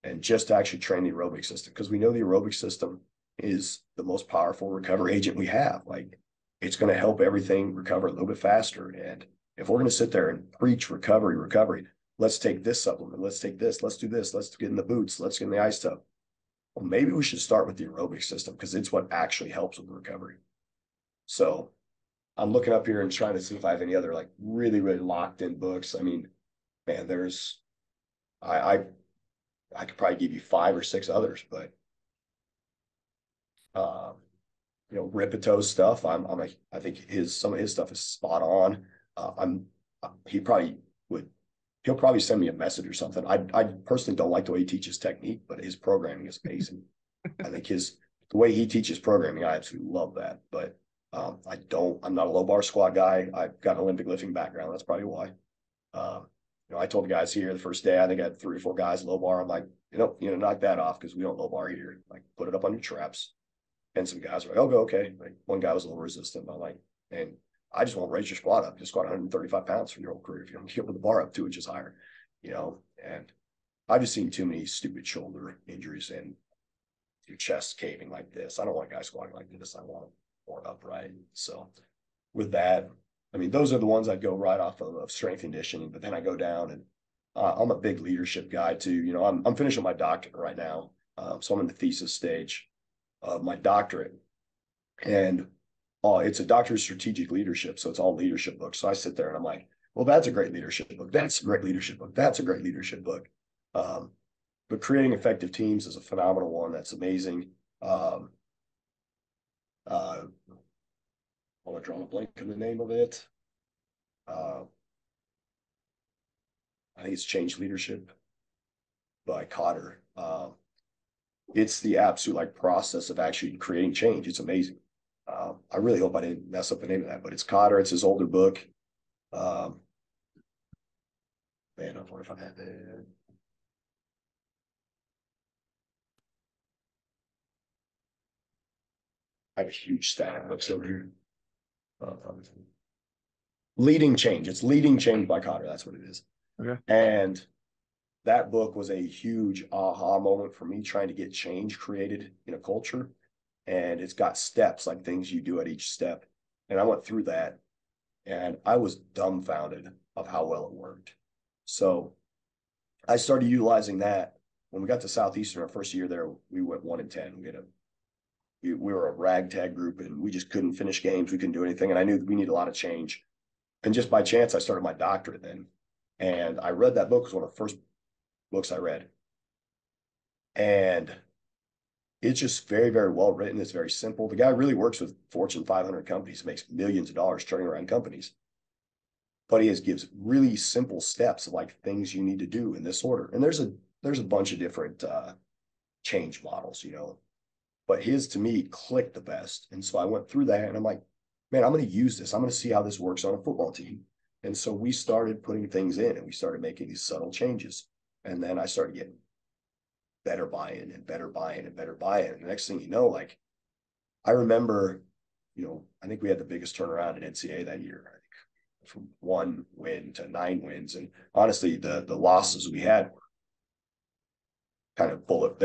And just to actually train the aerobic system, because we know the aerobic system is the most powerful recovery agent we have. Like, it's going to help everything recover a little bit faster. And if we're going to sit there and preach recovery, let's take this supplement, let's take this, let's do this, let's get in the boots, let's get in the ice tub. Well, maybe we should start with the aerobic system, because it's what actually helps with the recovery. So I'm looking up here and trying to see if I have any other, like, really, really locked in books. I mean, man, there's, I could probably give you 5 or 6 others, but, Ripeto's stuff, I think some of his stuff is spot on. He'll probably send me a message or something. I personally don't like the way he teaches technique, but his programming is amazing. I think the way he teaches programming, I absolutely love that. But I'm not a low bar squat guy. I've got an Olympic lifting background. That's probably why. I told the guys here the first day, I think I had 3 or 4 guys low bar. I'm like, knock that off, because we don't low bar here. Like, put it up on your traps. And some guys were like, oh, go, okay. Like, one guy was a little resistant. I'm like, and I just won't raise your squat up. Just squat 135 pounds for your whole career if you don't get with the bar up 2 inches higher, and I've just seen too many stupid shoulder injuries and your chest caving like this. I don't want guys squatting like this. I want them more upright. So with that, I mean, those are the ones I'd go right off of strength conditioning, but then I go down and I'm a big leadership guy too. I'm finishing my doctorate right now. So I'm in the thesis stage of my doctorate, and it's a doctorate of strategic leadership. So it's all leadership books. So I sit there and I'm like, well, that's a great leadership book. That's a great leadership book. That's a great leadership book. But creating effective teams is a phenomenal one. That's amazing. I want to draw a blank on the name of it. I think it's Change Leadership by Cotter. It's the absolute process of actually creating change. It's amazing. I really hope I didn't mess up the name of that, but it's Cotter. It's his older book. Man, I wonder if I have it. I have a huge stack of books over here. Leading Change. It's Leading Change by Cotter. That's what it is. Okay. And that book was a huge aha moment for me, trying to get change created in a culture. And it's got steps, like things you do at each step. And I went through that, and I was dumbfounded of how well it worked. So I started utilizing that. When we got to Southeastern, our first year there, we went 1-10. We were a ragtag group, and we just couldn't finish games. We couldn't do anything. And I knew we needed a lot of change. And just by chance, I started my doctorate then. And I read that book. It was one of the first books I read. And it's just very, very well written. It's very simple. The guy really works with Fortune 500 companies, makes millions of dollars turning around companies. But he gives really simple steps of things you need to do in this order. And there's a bunch of different change models, but his, to me, clicked the best. And so I went through that, and I'm like, man, I'm going to use this. I'm going to see how this works on a football team. And so we started putting things in, and we started making these subtle changes. And then I started getting better buy-in and better buy-in and better buy-in. And the next thing you know, I remember, I think we had the biggest turnaround in NCAA that year. I think from 1 win to 9 wins. And honestly, the losses we had were kind of bullet.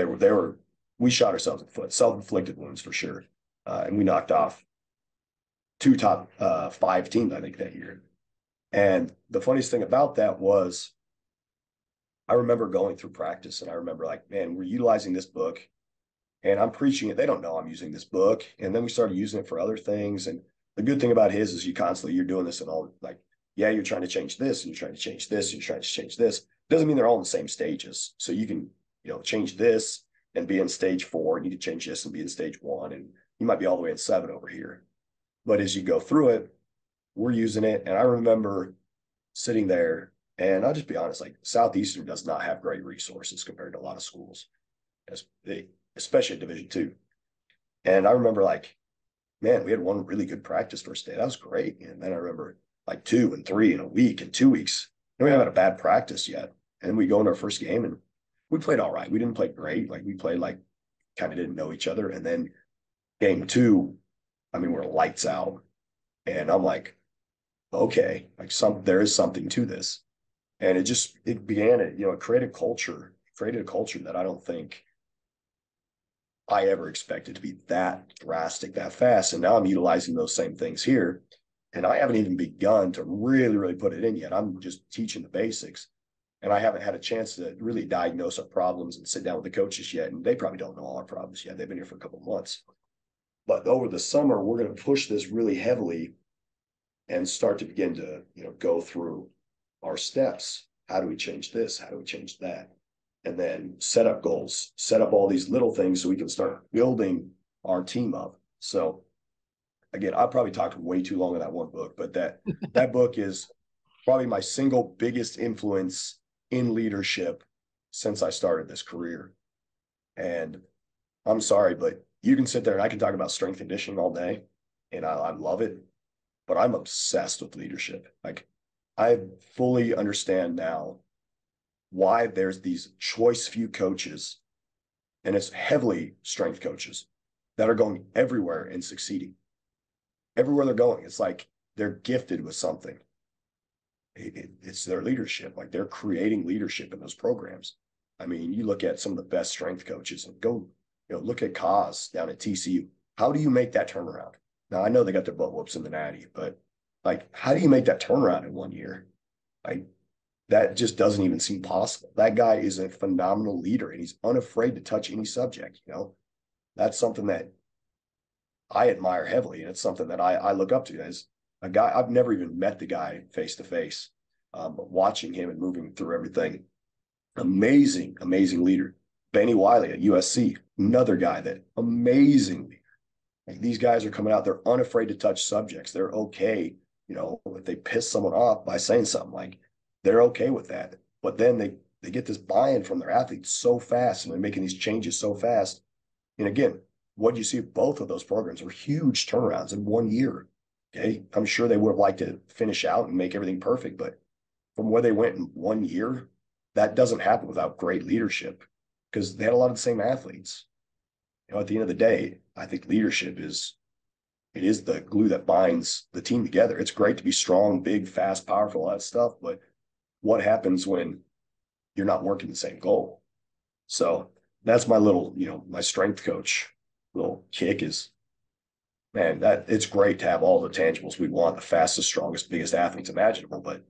We shot ourselves in the foot, self-inflicted wounds for sure. And we knocked off 2 top 5 teams, I think, that year. And the funniest thing about that was, I remember going through practice, and I remember man, we're utilizing this book, and I'm preaching it. They don't know I'm using this book. And then we started using it for other things. And the good thing about his is you're doing this and all, you're trying to change this, and you're trying to change this, and you're trying to change this. Doesn't mean they're all in the same stages. So you can, change this and be in stage 4. You need to change this and be in stage 1. And you might be all the way in 7 over here. But as you go through it, we're using it. And I remember sitting there And I'll just be honest, like Southeastern does not have great resources compared to a lot of schools, especially Division II. And I remember like, man, we had one really good practice first day. That was great. And then I remember like 2 and 3 in a week and 2 weeks. And we haven't had a bad practice yet. And we go into our first game and we played all right. We didn't play great. Like we played like kind of didn't know each other. And then game 2, I mean, we're lights out. And I'm like, okay, like there is something to this. And it began it created a culture that I don't think I ever expected to be that drastic that fast. And now I'm utilizing those same things here. And I haven't even begun to really, really put it in yet. I'm just teaching the basics. And I haven't had a chance to really diagnose our problems and sit down with the coaches yet. And they probably don't know all our problems yet. They've been here for a couple of months. But over the summer, we're going to push this really heavily and start to begin to, go through our steps. How do we change this? How do we change that? And then set up goals, set up all these little things so we can start building our team up. So again, I probably talked way too long on that one book, but that book is probably my single biggest influence in leadership since I started this career. And I'm sorry, but you can sit there and I can talk about strength conditioning all day, and I love it, but I'm obsessed with leadership. Like I fully understand now why there's these choice few coaches, and it's heavily strength coaches that are going everywhere and succeeding. Everywhere they're going, it's like they're gifted with something. It's their leadership. Like they're creating leadership in those programs. I mean, you look at some of the best strength coaches and go, look at Kaz down at TCU. How do you make that turnaround? Now, I know they got their butt whoops in the Natty, but like, how do you make that turnaround in 1 year? Like, that just doesn't even seem possible. That guy is a phenomenal leader and he's unafraid to touch any subject. That's something that I admire heavily. And it's something that I look up to as a guy. I've never even met the guy face to face, but watching him and moving through everything. Amazing, amazing leader. Benny Wiley at USC, another guy that amazing leader. Like these guys are coming out, they're unafraid to touch subjects. They're okay, if they piss someone off by saying something, like they're okay with that. But then they get this buy-in from their athletes so fast and they're making these changes so fast. And again, what you see, both of those programs were huge turnarounds in 1 year. Okay. I'm sure they would have liked to finish out and make everything perfect, but from where they went in 1 year, that doesn't happen without great leadership because they had a lot of the same athletes. At the end of the day, I think leadership is the glue that binds the team together. It's great to be strong, big, fast, powerful, all that stuff, but what happens when you're not working the same goal? So that's my little, my strength coach little kick is, man, that it's great to have all the tangibles we want, the fastest, strongest, biggest athletes imaginable, but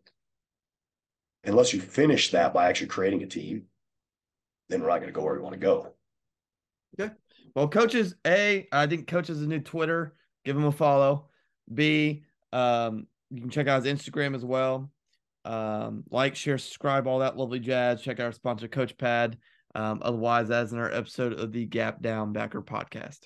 unless you finish that by actually creating a team, then we're not going to go where we want to go. Okay. Well, coaches, I think Coach has a new Twitter. Give him a follow. B, you can check out his Instagram as well. Like, share, subscribe, all that lovely jazz. Check out our sponsor, Coachpad. Otherwise, that's in our episode of the Gap Down Backer podcast.